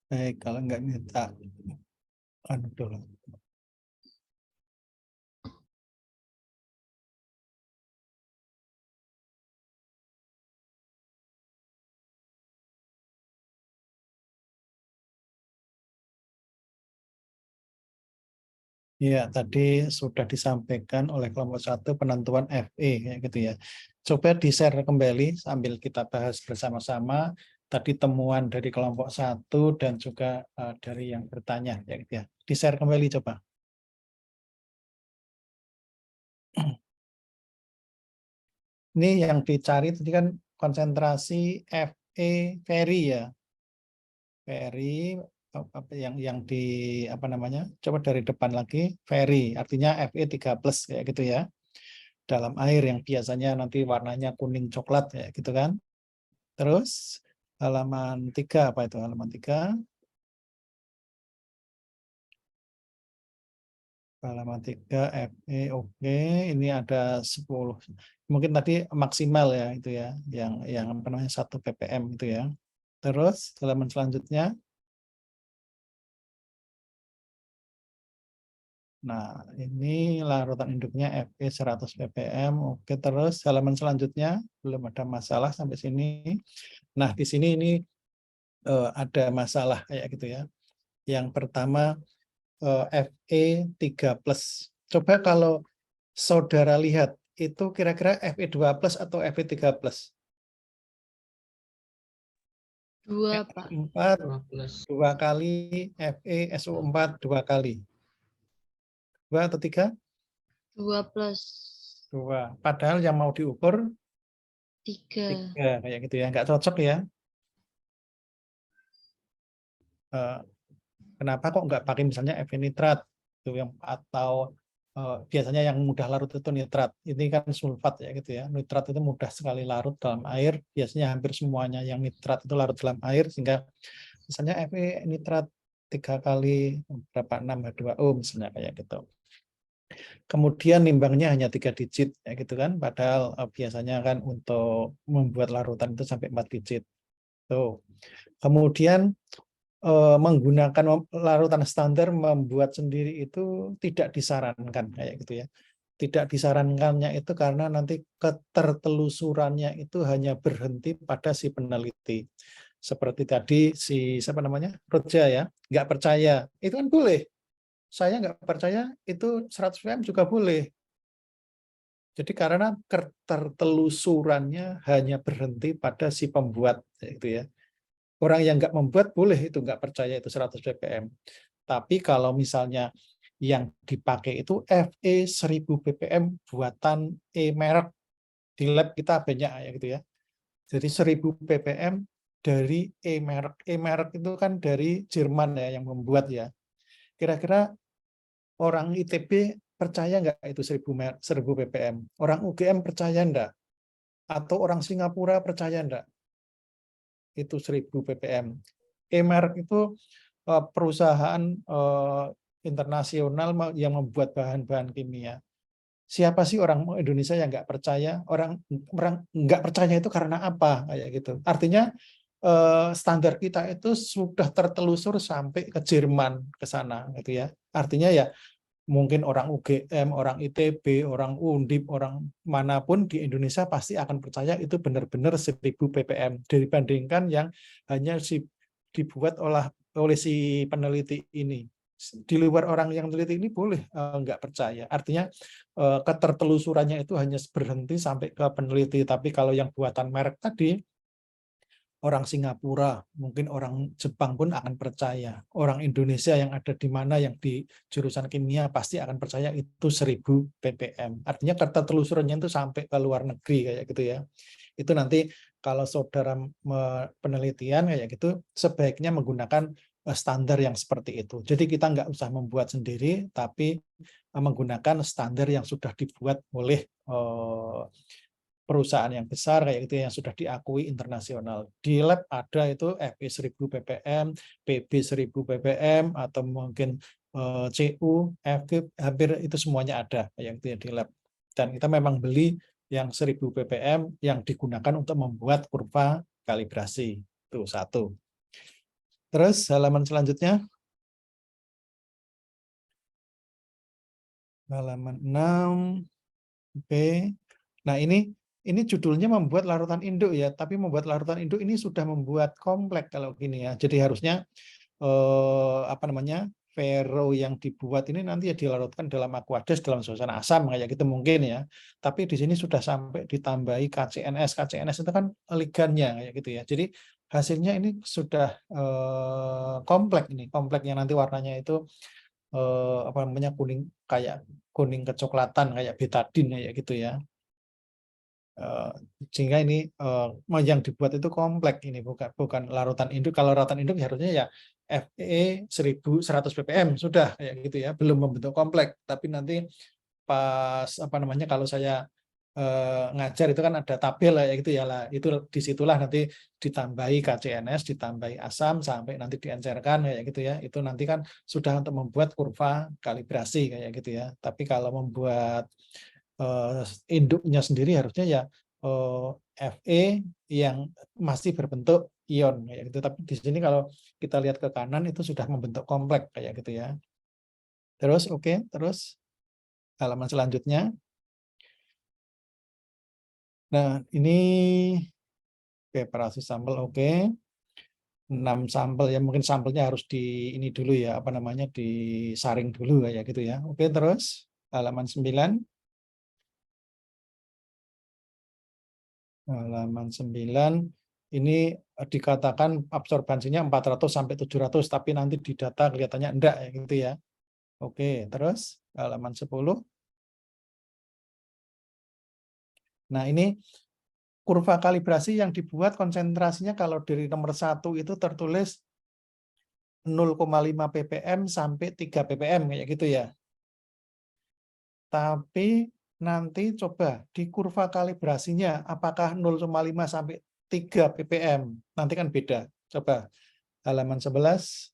S2: Baik, kalau nggak minta anu dulu. Ya, tadi sudah disampaikan oleh kelompok 1 penentuan FE kayak gitu ya. Coba di-share kembali sambil kita bahas bersama-sama tadi temuan dari kelompok 1 dan juga dari yang bertanya ya gitu ya. Di-share kembali coba. Ini yang dicari tadi kan konsentrasi FE Ferry ya. Ferry yang di apa namanya? Coba dari depan lagi Ferry artinya Fe 3+ kayak gitu ya. Dalam air yang biasanya nanti warnanya kuning coklat ya gitu kan. Terus halaman 3 apa itu halaman 3? Halaman 3 Fe oke, ini ada 10. Mungkin tadi maksimal ya itu ya yang apa namanya 1 ppm itu ya. Terus halaman selanjutnya. Nah, ini larutan induknya Fe 100 ppm. Oke, terus halaman selanjutnya belum ada masalah sampai sini. Nah, di sini ini ada masalah kayak gitu ya. Yang pertama Fe 3+. Coba kalau saudara lihat itu kira-kira Fe 2+ atau Fe 3+?
S4: 2, Pak.
S2: 4 2 kali Fe SO4 2 kali. 2 atau 3?
S4: 2+.
S2: 2. Padahal yang mau diukur
S4: 3.
S2: 3 kayak gitu ya. Nggak cocok ya. Kenapa kok nggak pakai misalnya Fe nitrat itu yang atau biasanya yang mudah larut itu nitrat. Ini kan sulfat ya gitu ya. Nitrat itu mudah sekali larut dalam air. Biasanya hampir semuanya yang nitrat itu larut dalam air sehingga misalnya Fe nitrat 3 kali berapa 6 H2O misalnya kayak gitu. Kemudian nimbangnya hanya 3 digit ya gitu kan. Padahal biasanya kan untuk membuat larutan itu sampai 4 digit. Tuh. Kemudian menggunakan larutan standar membuat sendiri itu tidak disarankan kayak gitu ya. Tidak disarankannya itu karena nanti ketertelusurannya itu hanya berhenti pada si peneliti. Seperti tadi si siapa namanya? Roja ya, nggak percaya. Itu kan boleh. Saya nggak percaya itu 100 ppm juga boleh. Jadi karena ketertelusurannya hanya berhenti pada si pembuat gitu ya. Orang yang nggak membuat boleh itu nggak percaya itu 100 ppm. Tapi kalau misalnya yang dipakai itu Fe 1000 ppm buatan E merek di lab kita banyak ya gitu ya. Jadi 1000 ppm dari E merek. E merek itu kan dari Jerman ya yang membuat ya. Kira-kira orang ITB percaya nggak itu 1000 ppm? Orang UGM percaya enggak? Atau orang Singapura percaya enggak? Itu 1000 ppm. E-merek itu perusahaan internasional yang membuat bahan-bahan kimia. Siapa sih orang Indonesia yang nggak percaya? Orang nggak percaya itu karena apa? Kayak gitu. Artinya standar kita itu sudah tertelusur sampai ke Jerman ke sana, gitu ya. Artinya ya mungkin orang UGM, orang ITB, orang Undip, orang manapun di Indonesia pasti akan percaya itu benar-benar 1000 ppm dibandingkan yang hanya dibuat oleh si peneliti ini. Di luar orang yang meneliti ini boleh nggak percaya. Artinya ketertelusurannya itu hanya berhenti sampai ke peneliti. Tapi kalau yang buatan merek tadi, orang Singapura, mungkin orang Jepang pun akan percaya. Orang Indonesia yang ada di mana yang di jurusan kimia pasti akan percaya itu 1000 ppm. Artinya ketertelusurannya itu sampai ke luar negeri kayak gitu ya. Itu nanti kalau saudara penelitian kayak gitu sebaiknya menggunakan standar yang seperti itu. Jadi kita nggak usah membuat sendiri, tapi menggunakan standar yang sudah dibuat oleh perusahaan yang besar kayak gitu yang sudah diakui internasional. Di lab ada itu Fe 1000 ppm, Pb 1000 ppm atau mungkin Cu, Fg hampir itu semuanya ada kayak gitu ya di lab. Dan kita memang beli yang 1000 ppm yang digunakan untuk membuat kurva kalibrasi. Itu satu. Terus halaman selanjutnya. Halaman 6. Oke. Nah, ini judulnya membuat larutan induk ya, tapi membuat larutan induk ini sudah membuat kompleks kalau gini ya. Jadi harusnya apa namanya? Vero yang dibuat ini nanti ya dilarutkan dalam aqueous dalam suasana asam kayak gitu mungkin ya. Tapi di sini sudah sampai ditambahi KCNS. KCNS itu kan ligannya kayak gitu ya. Jadi hasilnya ini sudah kompleks ini. Kompleksnya nanti warnanya itu apa namanya kuning kecoklatan kayak betadin kayak gitu ya. Sehingga ini yang dibuat itu kompleks ini bukan larutan induk. Kalau larutan induk harusnya ya Fe 1100 ppm sudah kayak gitu ya, belum membentuk kompleks. Tapi nanti pas apa namanya kalau saya ngajar itu kan ada tabel kayak gitu ya lah, itu disitulah nanti ditambahi KCNS, ditambahi asam sampai nanti diencerkan kayak gitu ya. Itu nanti kan sudah untuk membuat kurva kalibrasi kayak gitu ya. Tapi kalau membuat induknya sendiri harusnya ya Fe yang masih berbentuk ion kayak gitu. Tapi di sini kalau kita lihat ke kanan itu sudah membentuk kompleks kayak gitu ya. Terus oke, terus halaman selanjutnya. Nah, ini preparasi sampel oke. 6 sampel ya, mungkin sampelnya harus di ini dulu ya, apa namanya disaring dulu kayak gitu ya. Oke, terus halaman 9. Halaman 9 ini dikatakan absorbansinya 400 sampai 700 tapi nanti di data kelihatannya enggak ya gitu ya. Oke, terus halaman 10. Nah, ini kurva kalibrasi yang dibuat konsentrasinya kalau dari nomor 1 itu tertulis 0,5 ppm sampai 3 ppm kayak gitu ya. Tapi nanti coba di kurva kalibrasinya apakah 0,5 sampai 3 ppm. Nanti kan beda. Coba halaman 11.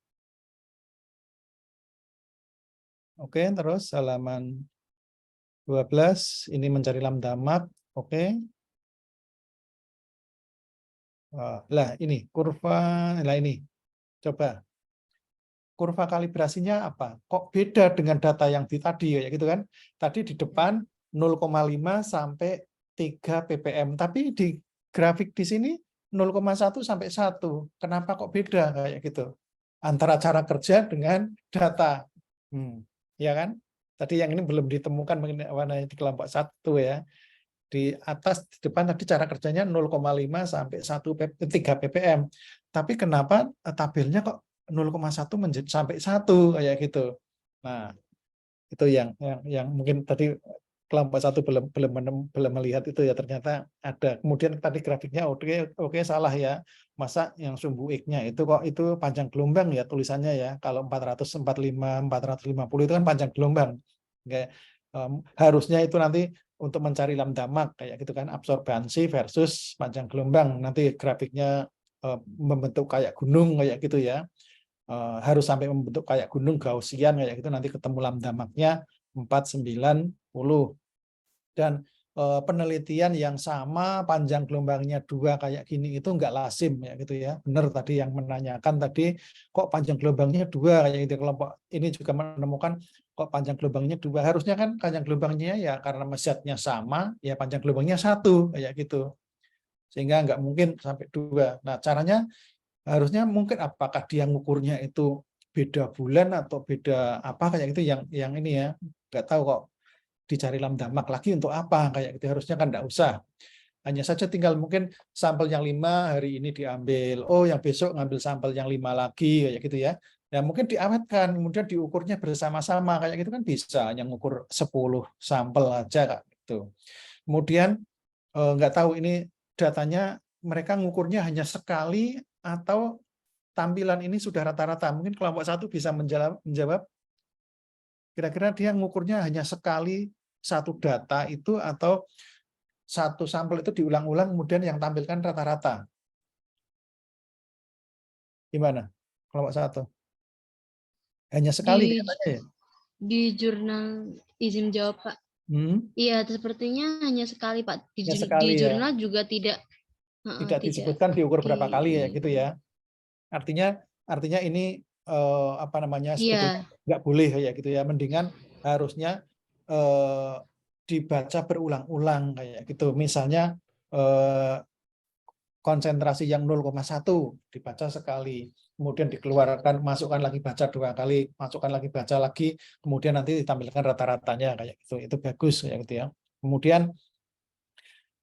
S2: Oke, terus halaman 12 ini mencari lambda mak. Oke. Lah ini kurva, lah ini. Coba. Kurva kalibrasinya apa? Kok beda dengan data yang tadi ya gitu kan? Tadi di depan 0,5 sampai 3 ppm, tapi di grafik di sini 0,1 sampai 1. Kenapa kok beda kayak gitu? Antara cara kerja dengan data. Ya kan? Tadi yang ini belum ditemukan warnanya di kelompok 1 ya. Di atas di depan tadi cara kerjanya 0,5 sampai 3 ppm. Tapi kenapa tabelnya kok 0,1 sampai 1 kayak gitu. Nah, itu yang mungkin tadi kelompok 1 belum melihat itu ya, ternyata ada. Kemudian tadi grafiknya oke salah ya. Masa yang sumbu X-nya itu kok itu panjang gelombang ya tulisannya ya. Kalau 445, 450 itu kan panjang gelombang. Oke. Harusnya itu nanti untuk mencari lambda mak kayak gitu kan, absorbansi versus panjang gelombang. Nanti grafiknya membentuk kayak gunung kayak gitu ya. Harus sampai membentuk kayak gunung Gaussian kayak gitu, nanti ketemu lambda maknya 490. Dan penelitian yang sama panjang gelombangnya 2 kayak gini itu enggak lazim ya gitu ya. Benar tadi yang menanyakan tadi kok panjang gelombangnya 2 kayak gitu. Kelompok ini juga menemukan kok panjang gelombangnya 2. Harusnya kan panjang gelombangnya ya karena mesetnya sama ya panjang gelombangnya 1 kayak gitu. Sehingga enggak mungkin sampai 2. Nah, caranya harusnya mungkin apakah dia ngukurnya itu beda bulan atau beda apa kayak gitu yang ini ya. Enggak tahu kok dicari lambda mak lagi untuk apa kayak gitu, harusnya kan enggak usah. Hanya saja tinggal mungkin sampel yang 5 hari ini diambil, oh yang besok ngambil sampel yang 5 lagi kayak gitu ya. Ya mungkin diawetkan, kemudian diukurnya bersama-sama kayak gitu kan bisa, hanya ngukur 10 sampel aja Kak gitu. Kemudian enggak tahu ini datanya mereka ngukurnya hanya sekali atau tampilan ini sudah rata-rata. Mungkin kelompok 1 bisa menjawab kira-kira dia ngukurnya hanya sekali satu data itu atau satu sampel itu diulang-ulang kemudian yang tampilkan rata-rata. Gimana? Kelompok 1. Hanya sekali katanya ya?
S4: Di jurnal izin jawab, Pak. Iya, sepertinya hanya sekali, Pak. Di,
S2: Ya
S4: di
S2: sekali ya,
S4: jurnal juga tidak,
S2: tidak disebutkan diukur berapa kali ya gitu ya. Artinya ini apa namanya sebetulnya
S4: Iya,
S2: nggak boleh ya gitu ya. Mendingan harusnya dibaca berulang-ulang kayak gitu. Misalnya konsentrasi yang 0,1 dibaca sekali, kemudian dikeluarkan, masukkan lagi baca 2 kali, masukkan lagi baca lagi, kemudian nanti ditampilkan rata-ratanya kayak gitu. Itu bagus kayak gitu ya. Kemudian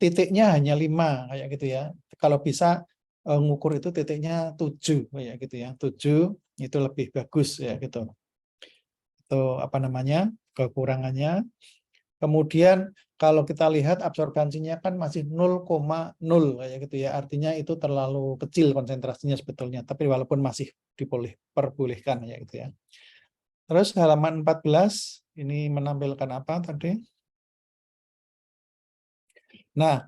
S2: titiknya hanya 5 kayak gitu ya. Kalau bisa ngukur itu titiknya 7 kayak gitu ya. 7 itu lebih bagus ya gitu. Itu apa namanya? Kekurangannya. Kemudian kalau kita lihat absorbansinya kan masih 0,0 kayak gitu ya. Artinya itu terlalu kecil konsentrasinya sebetulnya, tapi walaupun masih diperbolehkan ya gitu ya. Terus halaman 14 ini menampilkan apa tadi? Nah,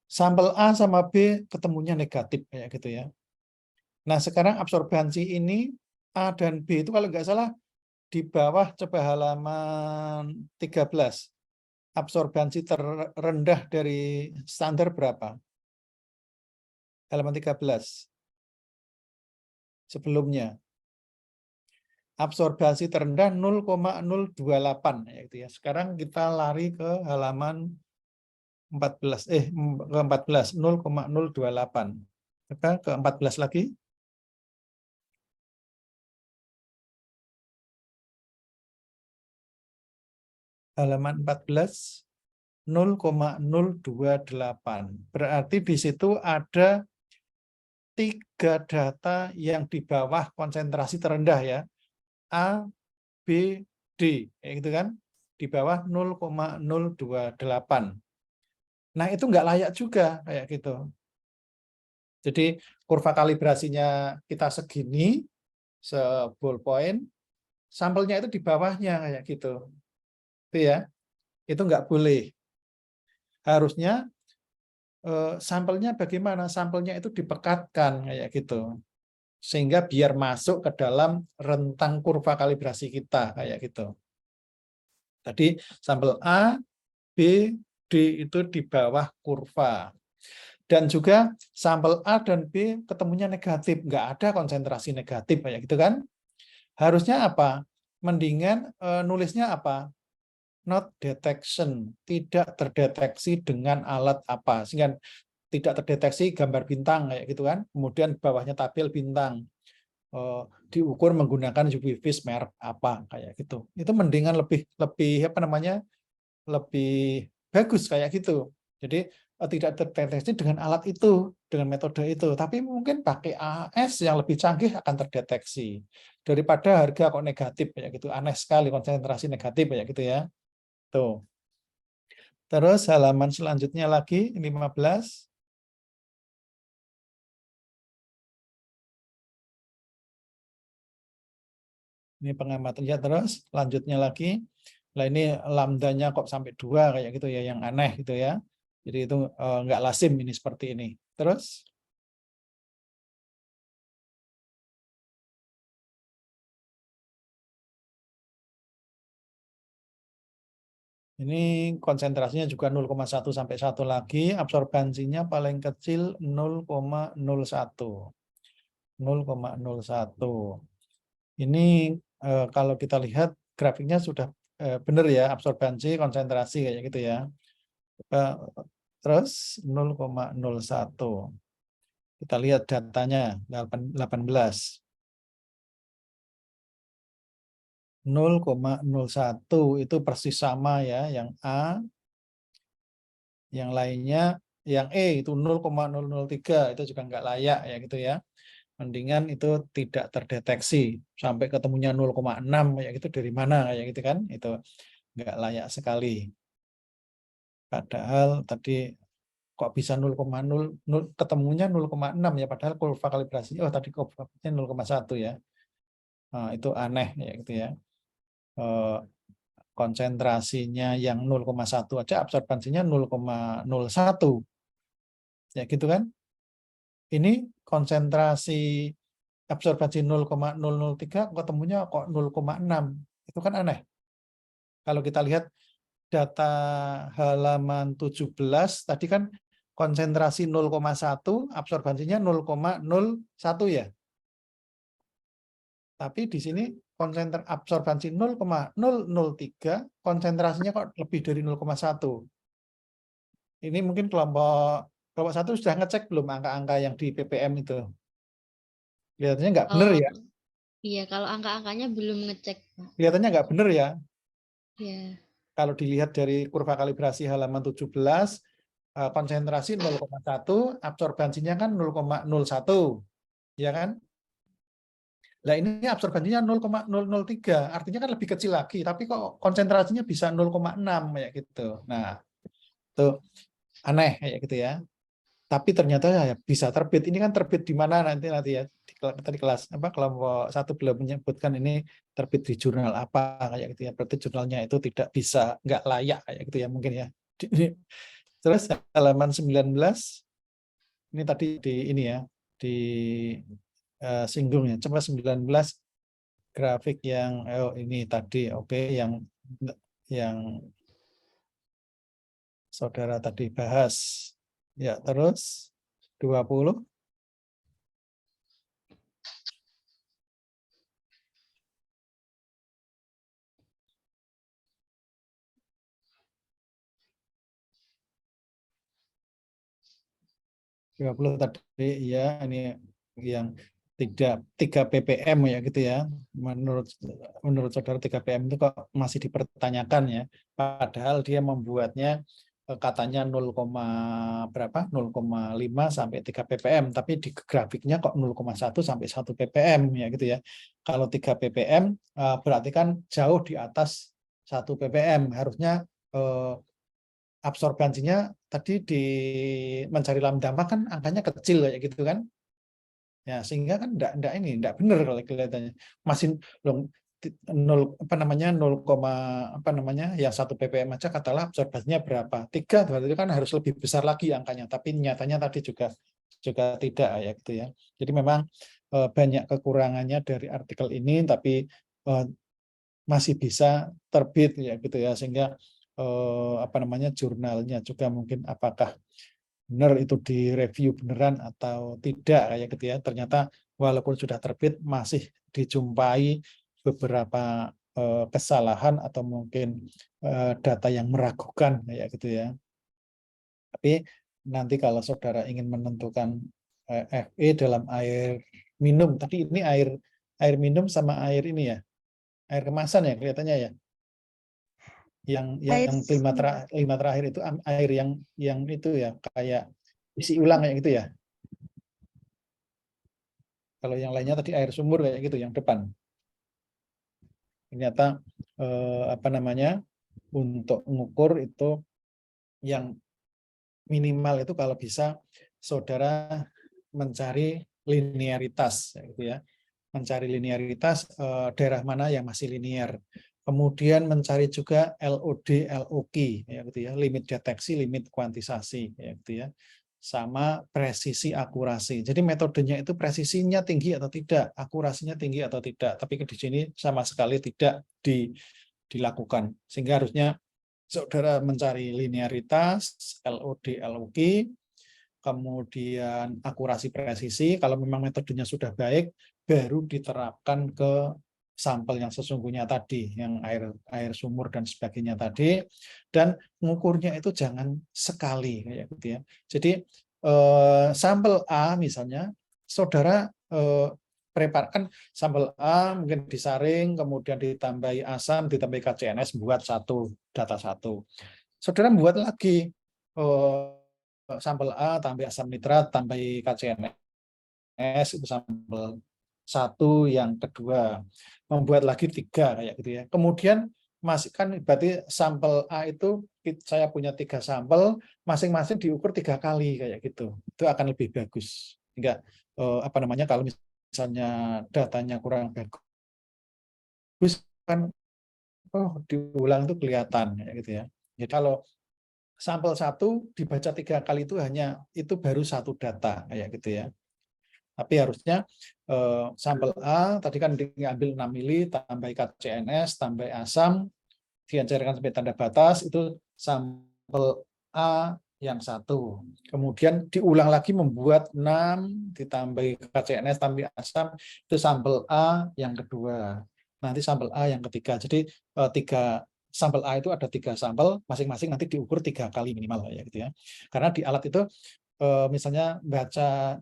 S2: sampel A sama B ketemunya negatif kayak gitu ya. Nah, sekarang absorbansi ini A dan B itu kalau nggak salah di bawah, coba halaman 13. Absorbansi terendah dari standar berapa? Halaman 13. Sebelumnya. Absorbansi terendah 0,028 ya gitu ya. Sekarang kita lari ke halaman 14 ke 14 0,028. Maka ke 14 lagi. Halaman 14 0,028. Berarti di situ ada 3 data yang di bawah konsentrasi terendah ya. A, B, D, ya gitu kan? Di bawah 0,028. Nah, itu nggak layak juga kayak gitu. Jadi kurva kalibrasinya kita segini, se-ballpoint, sampelnya itu di bawahnya kayak gitu. Itu ya. Itu nggak boleh. Harusnya sampelnya bagaimana? Sampelnya itu dipekatkan kayak gitu. Sehingga biar masuk ke dalam rentang kurva kalibrasi kita kayak gitu. Tadi sampel A, B, D itu di bawah kurva. Dan juga sampel A dan B ketemunya negatif, nggak ada konsentrasi negatif kayak gitu kan. Harusnya apa? Mendingan nulisnya apa? Not detection, tidak terdeteksi dengan alat apa. Sehingga tidak terdeteksi gambar bintang kayak gitu kan. Kemudian bawahnya tabel bintang. Diukur menggunakan UV vis merek apa kayak gitu. Itu mendingan lebih apa namanya? Lebih bagus kayak gitu. Jadi tidak terdeteksi dengan alat itu, dengan metode itu. Tapi mungkin pakai AS yang lebih canggih akan terdeteksi. Daripada harga kok negatif kayak gitu. Aneh sekali konsentrasi negatif kayak gitu ya. Tuh. Terus halaman selanjutnya lagi 15. Ini pengamatannya terus, lanjutnya lagi. Nah ini lambdanya kok sampai 2 kayak gitu ya, yang aneh gitu ya. Jadi itu nggak lazim ini seperti ini. Terus ini konsentrasinya juga 0,1 sampai 1 lagi, absorbansinya paling kecil 0,01. 0,01. Ini kalau kita lihat grafiknya sudah benar ya, absorbansi, konsentrasi kayak gitu ya. Terus 0,01. Kita lihat datanya 18. 0,01 itu persis sama ya, yang A, yang lainnya, yang E itu 0,003 itu juga nggak layak ya gitu ya. Mendingan itu tidak terdeteksi sampai ketemunya 0,6 kayak gitu dari mana kayak gitu kan, itu nggak layak sekali. Padahal tadi kok bisa 0,0 ketemunya 0,6 ya, padahal kurva kalibrasinya tadi kurvanya 0,1 ya. Nah, itu aneh ya gitu ya. Konsentrasinya yang 0,1 aja absorbansinya 0,01 ya gitu kan. Ini konsentrasi absorbansi 0,003 ketemunya kok 0,6. Itu kan aneh. Kalau kita lihat data halaman 17 tadi kan konsentrasi 0,1, absorbansinya 0,01 ya. Tapi di sini absorbansi 0,003, konsentrasinya kok lebih dari 0,1. Ini mungkin kelompok 1 sudah ngecek belum angka-angka yang di ppm itu? Kelihatannya nggak benar ya?
S4: Iya, kalau angka-angkanya belum ngecek, Pak.
S2: Kelihatannya nggak benar ya?
S4: Iya.
S2: Kalau dilihat dari kurva kalibrasi halaman 17, konsentrasi 0,1, absorbansinya kan 0,01, ya kan? Nah ini absorbansinya 0,003, artinya kan lebih kecil lagi, tapi kok konsentrasinya bisa 0,6 kayak gitu. Nah, itu aneh kayak gitu ya. Tapi ternyata ya bisa terbit. Ini kan terbit di mana nanti ya di kelas apa kelompok 1 belum menyebutkan ini terbit di jurnal apa kayak gitu ya. Berarti jurnalnya itu tidak bisa, nggak layak kayak gitu ya mungkin ya. Terus halaman 19 ini tadi di ini ya di singgung ya. Coba 19 grafik yang ini tadi oke yang saudara tadi bahas. Ya, terus 20. Tadi ya ini yang 3 ppm ya gitu ya. Menurut saudara 3 ppm itu kok masih dipertanyakan ya. Padahal dia membuatnya katanya 0,5 sampai 3 ppm, tapi di grafiknya kok 0,1 sampai 1 ppm ya gitu ya. Kalau 3 ppm berarti kan jauh di atas 1 ppm, harusnya absorbansinya tadi di mencari lambda kan angkanya kecil kayak gitu kan. Ya, sehingga kan enggak benar kalau kelihatannya. Masih 0, ya 1 ppm aja katalah absorbansinya berapa? 3 berarti kan harus lebih besar lagi angkanya, tapi nyatanya tadi juga tidak ya gitu ya. Jadi memang banyak kekurangannya dari artikel ini, tapi masih bisa terbit ya gitu ya, sehingga jurnalnya juga mungkin apakah benar itu direview beneran atau tidak kayak gitu ya. Ternyata walaupun sudah terbit masih dijumpai beberapa kesalahan atau mungkin data yang meragukan kayak gitu ya. Tapi nanti kalau saudara ingin menentukan Fe dalam air minum, tadi ini air minum sama air ini ya, air kemasan ya kelihatannya ya. Yang lima terakhir itu air yang itu ya kayak isi ulang kayak gitu ya. Kalau yang lainnya tadi air sumur kayak gitu yang depan. Ternyata untuk mengukur itu yang minimal itu kalau bisa saudara mencari linearitas gitu ya. Mencari linearitas daerah mana yang masih linear. Kemudian mencari juga LOD, LOQ, ya gitu ya, limit deteksi, limit kuantisasi, ya gitu ya, sama presisi akurasi. Jadi metodenya itu presisinya tinggi atau tidak, akurasinya tinggi atau tidak. Tapi di sini sama sekali tidak dilakukan. Sehingga harusnya saudara mencari linearitas, LOD, LOQ, kemudian akurasi presisi. Kalau memang metodenya sudah baik, baru diterapkan ke sampel yang sesungguhnya tadi, yang air sumur dan sebagainya tadi, dan mengukurnya itu jangan sekali kayak gitu ya. Jadi sampel A misalnya, saudara preparkan sampel A mungkin disaring, kemudian ditambahi asam, ditambahi KCNS, buat data satu. Saudara membuat lagi sampel A, tambah asam nitrat, tambah KCNS, itu sampel 1 yang kedua, membuat lagi 3 kayak gitu ya. Kemudian masukkan, berarti sampel A itu saya punya 3 sampel, masing-masing diukur 3 kali kayak gitu. Itu akan lebih bagus. Enggak kalau misalnya datanya kurang bagus kan diulang itu kelihatan kayak gitu ya. Jadi kalau sampel 1 dibaca 3 kali itu baru 1 data kayak gitu ya. Tapi harusnya sampel A tadi kan diambil 6 mili, tambah KCNS, tambah asam, dicairkan sampai tanda batas, itu sampel A yang 1. Kemudian diulang lagi membuat 6 ditambahi KCNS tambah asam, itu sampel A yang kedua. Nanti sampel A yang ketiga. Jadi sampel A itu ada 3 sampel, masing-masing nanti diukur 3 kali minimal ya gitu ya. Karena di alat itu misalnya baca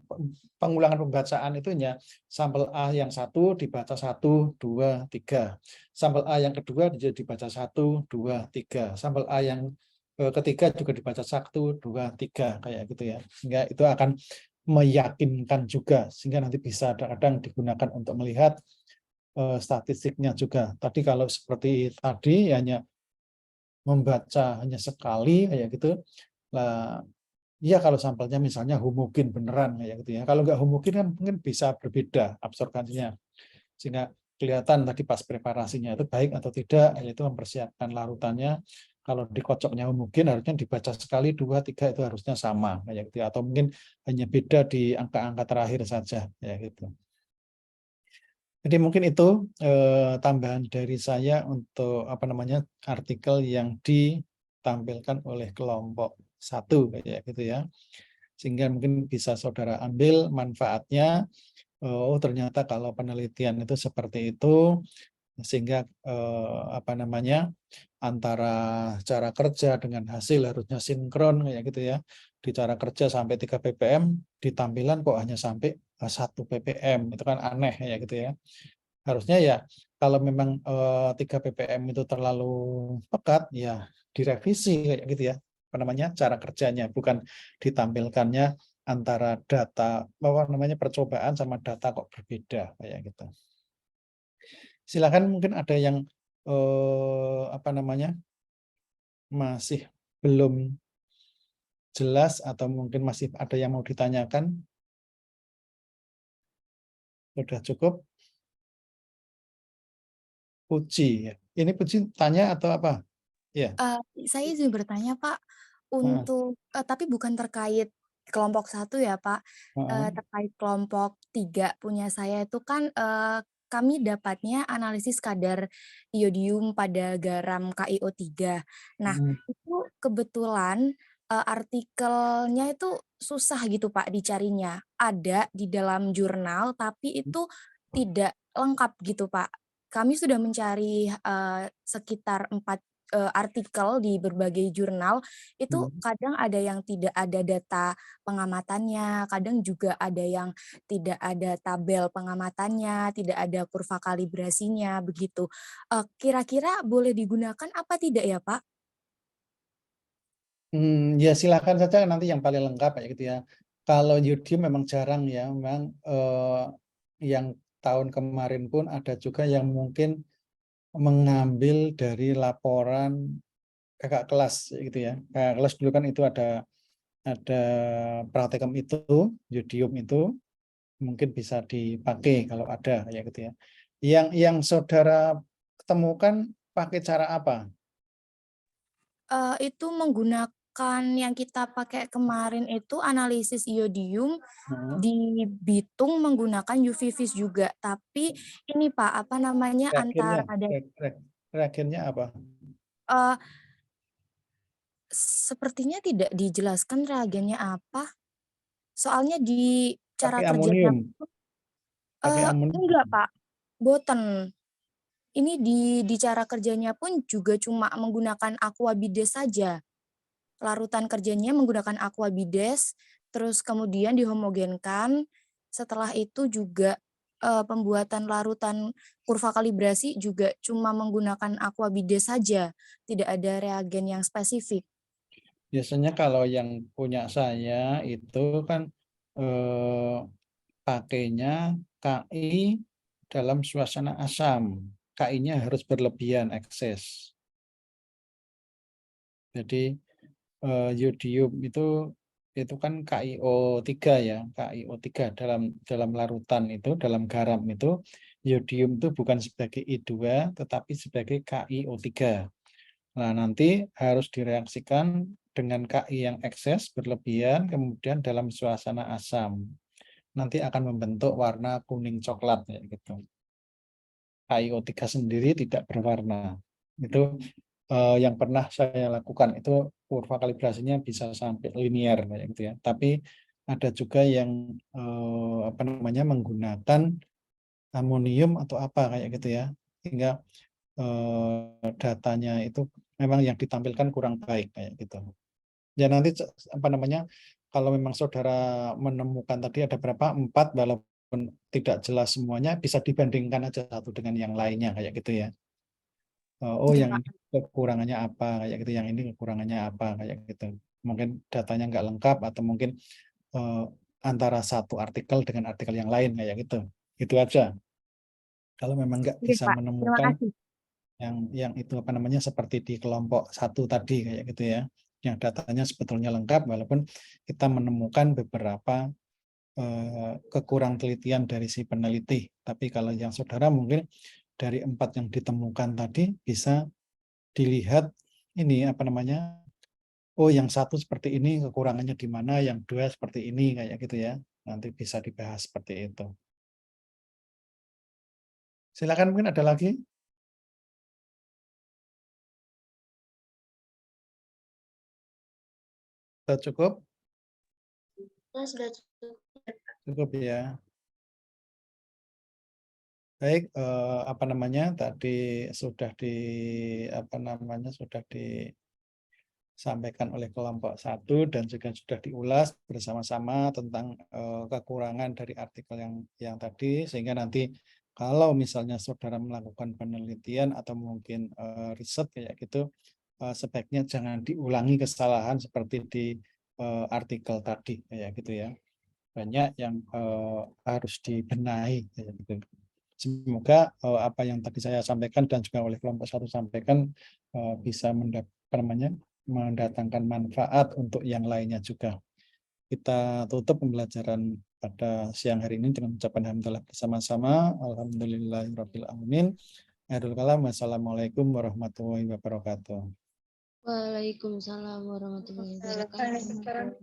S2: pengulangan pembacaan itu ya sampel A yang 1 dibaca 1, 2, 3. Sampel A yang kedua dibaca 1, 2, 3. Sampel A yang ketiga juga dibaca 1, 2, 3 kayak gitu ya. Sehingga itu akan meyakinkan juga, sehingga nanti bisa kadang-kadang digunakan untuk melihat statistiknya juga. Tadi kalau seperti tadi hanya membaca hanya sekali kayak gitu. Lah iya kalau sampelnya misalnya homogen beneran kayak gitu ya. Kalau nggak homogen kan mungkin bisa berbeda absorbansinya. Sehingga kelihatan tadi pas preparasinya itu baik atau tidak, yaitu mempersiapkan larutannya. Kalau dikocoknya homogen harusnya dibaca sekali, 2, 3 itu harusnya sama kayak gitu. Atau mungkin hanya beda di angka-angka terakhir saja kayak gitu. Jadi mungkin itu tambahan dari saya untuk artikel yang ditampilkan oleh kelompok 1 kayak gitu ya. Sehingga mungkin bisa saudara ambil manfaatnya. Oh ternyata kalau penelitian itu seperti itu, sehingga antara cara kerja dengan hasil harusnya sinkron kayak gitu ya. Di cara kerja sampai 3 ppm, di tampilan kok hanya sampai 1 ppm, itu kan aneh ya gitu ya. Harusnya ya kalau memang 3 ppm itu terlalu pekat ya direvisi kayak gitu ya. Cara kerjanya, bukan ditampilkannya antara data percobaan sama data kok berbeda kayak gitu. Silakan mungkin ada yang masih belum jelas atau mungkin masih ada yang mau ditanyakan. Sudah cukup? Puji ya. Ini Puji tanya atau apa? Ya.
S7: Saya izin bertanya Pak, untuk tapi bukan terkait kelompok 1 ya Pak, terkait kelompok 3 punya saya itu kan, kami dapatnya analisis kadar iodium pada garam KiO3. Nah, itu kebetulan, artikelnya itu susah gitu Pak dicarinya. Ada di dalam jurnal, tapi itu tidak lengkap gitu Pak. Kami sudah mencari, sekitar 4 artikel di berbagai jurnal, itu kadang ada yang tidak ada data pengamatannya, kadang juga ada yang tidak ada tabel pengamatannya, tidak ada kurva kalibrasinya, begitu. Kira-kira boleh digunakan apa tidak ya, Pak?
S2: Ya silakan saja nanti yang paling lengkap ya gitu ya. Kalau iodium memang jarang ya, memang yang tahun kemarin pun ada juga yang mungkin mengambil dari laporan kakak kelas gitu ya. Kakak kelas dulu kan itu ada praktikum itu, iodium itu mungkin bisa dipakai kalau ada ya gitu ya. Yang saudara temukan pakai cara apa?
S7: Itu menggunakan yang kita pakai kemarin itu analisis iodium di Bitung menggunakan UV vis juga, tapi ini Pak,
S2: Reagennya,
S7: antara ada
S2: reagennya apa?
S7: sepertinya tidak dijelaskan reagennya apa. Soalnya di cara
S2: Pakai
S7: kerjanya
S2: amonium. Pakai amonium.
S7: enggak Pak, boten. Ini di cara kerjanya pun juga cuma menggunakan aquabides saja. Larutan kerjanya menggunakan aquabides, terus kemudian dihomogenkan. Setelah itu juga pembuatan larutan kurva kalibrasi juga cuma menggunakan aquabides saja, tidak ada reagen yang spesifik.
S2: Biasanya kalau yang punya saya itu kan pakainya KI dalam suasana asam. KI-nya harus berlebihan, ekses. Jadi iodium itu kan KiO3 ya, KiO3 dalam larutan itu, dalam garam itu, iodium itu bukan sebagai I2 tetapi sebagai KiO3. Nah, nanti harus direaksikan dengan KI yang ekses berlebihan kemudian dalam suasana asam. Nanti akan membentuk warna kuning coklat ya gitu. KiO3 sendiri tidak berwarna. Itu yang pernah saya lakukan itu kurva kalibrasinya bisa sampai linear kayak gitu ya. Tapi ada juga yang apa namanya menggunakan amonium atau apa kayak gitu ya, sehingga datanya itu memang yang ditampilkan kurang baik kayak gitu. Ya nanti apa namanya kalau memang saudara menemukan tadi ada berapa 4 walaupun tidak jelas semuanya bisa dibandingkan aja satu dengan yang lainnya kayak gitu ya. Oh
S7: Oke,
S2: yang
S7: Pak.
S2: ini kekurangannya apa kayak gitu, yang ini kekurangannya apa kayak gitu. Mungkin datanya nggak lengkap atau mungkin antara satu artikel dengan artikel yang lain kayak gitu. Itu aja. Kalau memang nggak
S7: Oke,
S2: bisa
S7: Pak. Terima
S2: menemukan
S7: kasih.
S2: yang itu apa namanya seperti di kelompok 1 tadi kayak gitu ya, yang datanya sebetulnya lengkap walaupun kita menemukan beberapa kekurang telitian dari si peneliti. Tapi kalau yang saudara mungkin dari 4 yang ditemukan tadi bisa dilihat ini apa namanya, oh yang 1 seperti ini kekurangannya di mana, yang 2 seperti ini kayak gitu ya. Nanti bisa dibahas seperti itu. Silakan mungkin ada lagi? Sudah cukup?
S1: Sudah cukup.
S2: Cukup ya. Baik, apa namanya tadi sudah disampaikan oleh kelompok 1 dan juga sudah diulas bersama-sama tentang kekurangan dari artikel yang tadi, sehingga nanti kalau misalnya saudara melakukan penelitian atau mungkin riset kayak gitu, sebaiknya jangan diulangi kesalahan seperti di artikel tadi kayak gitu ya. Banyak yang harus dibenahi kayak gitu. Semoga apa yang tadi saya sampaikan dan juga oleh kelompok 1 sampaikan bisa mendatangkan manfaat untuk yang lainnya juga. Kita tutup pembelajaran pada siang hari ini dengan ucapan hamdalah bersama-sama. Alhamdulillahirabbil alamin. Akhirul kalam. Wassalamualaikum warahmatullahi wabarakatuh.
S4: Waalaikumsalam warahmatullahi wabarakatuh.
S1: Waalaikumsalam.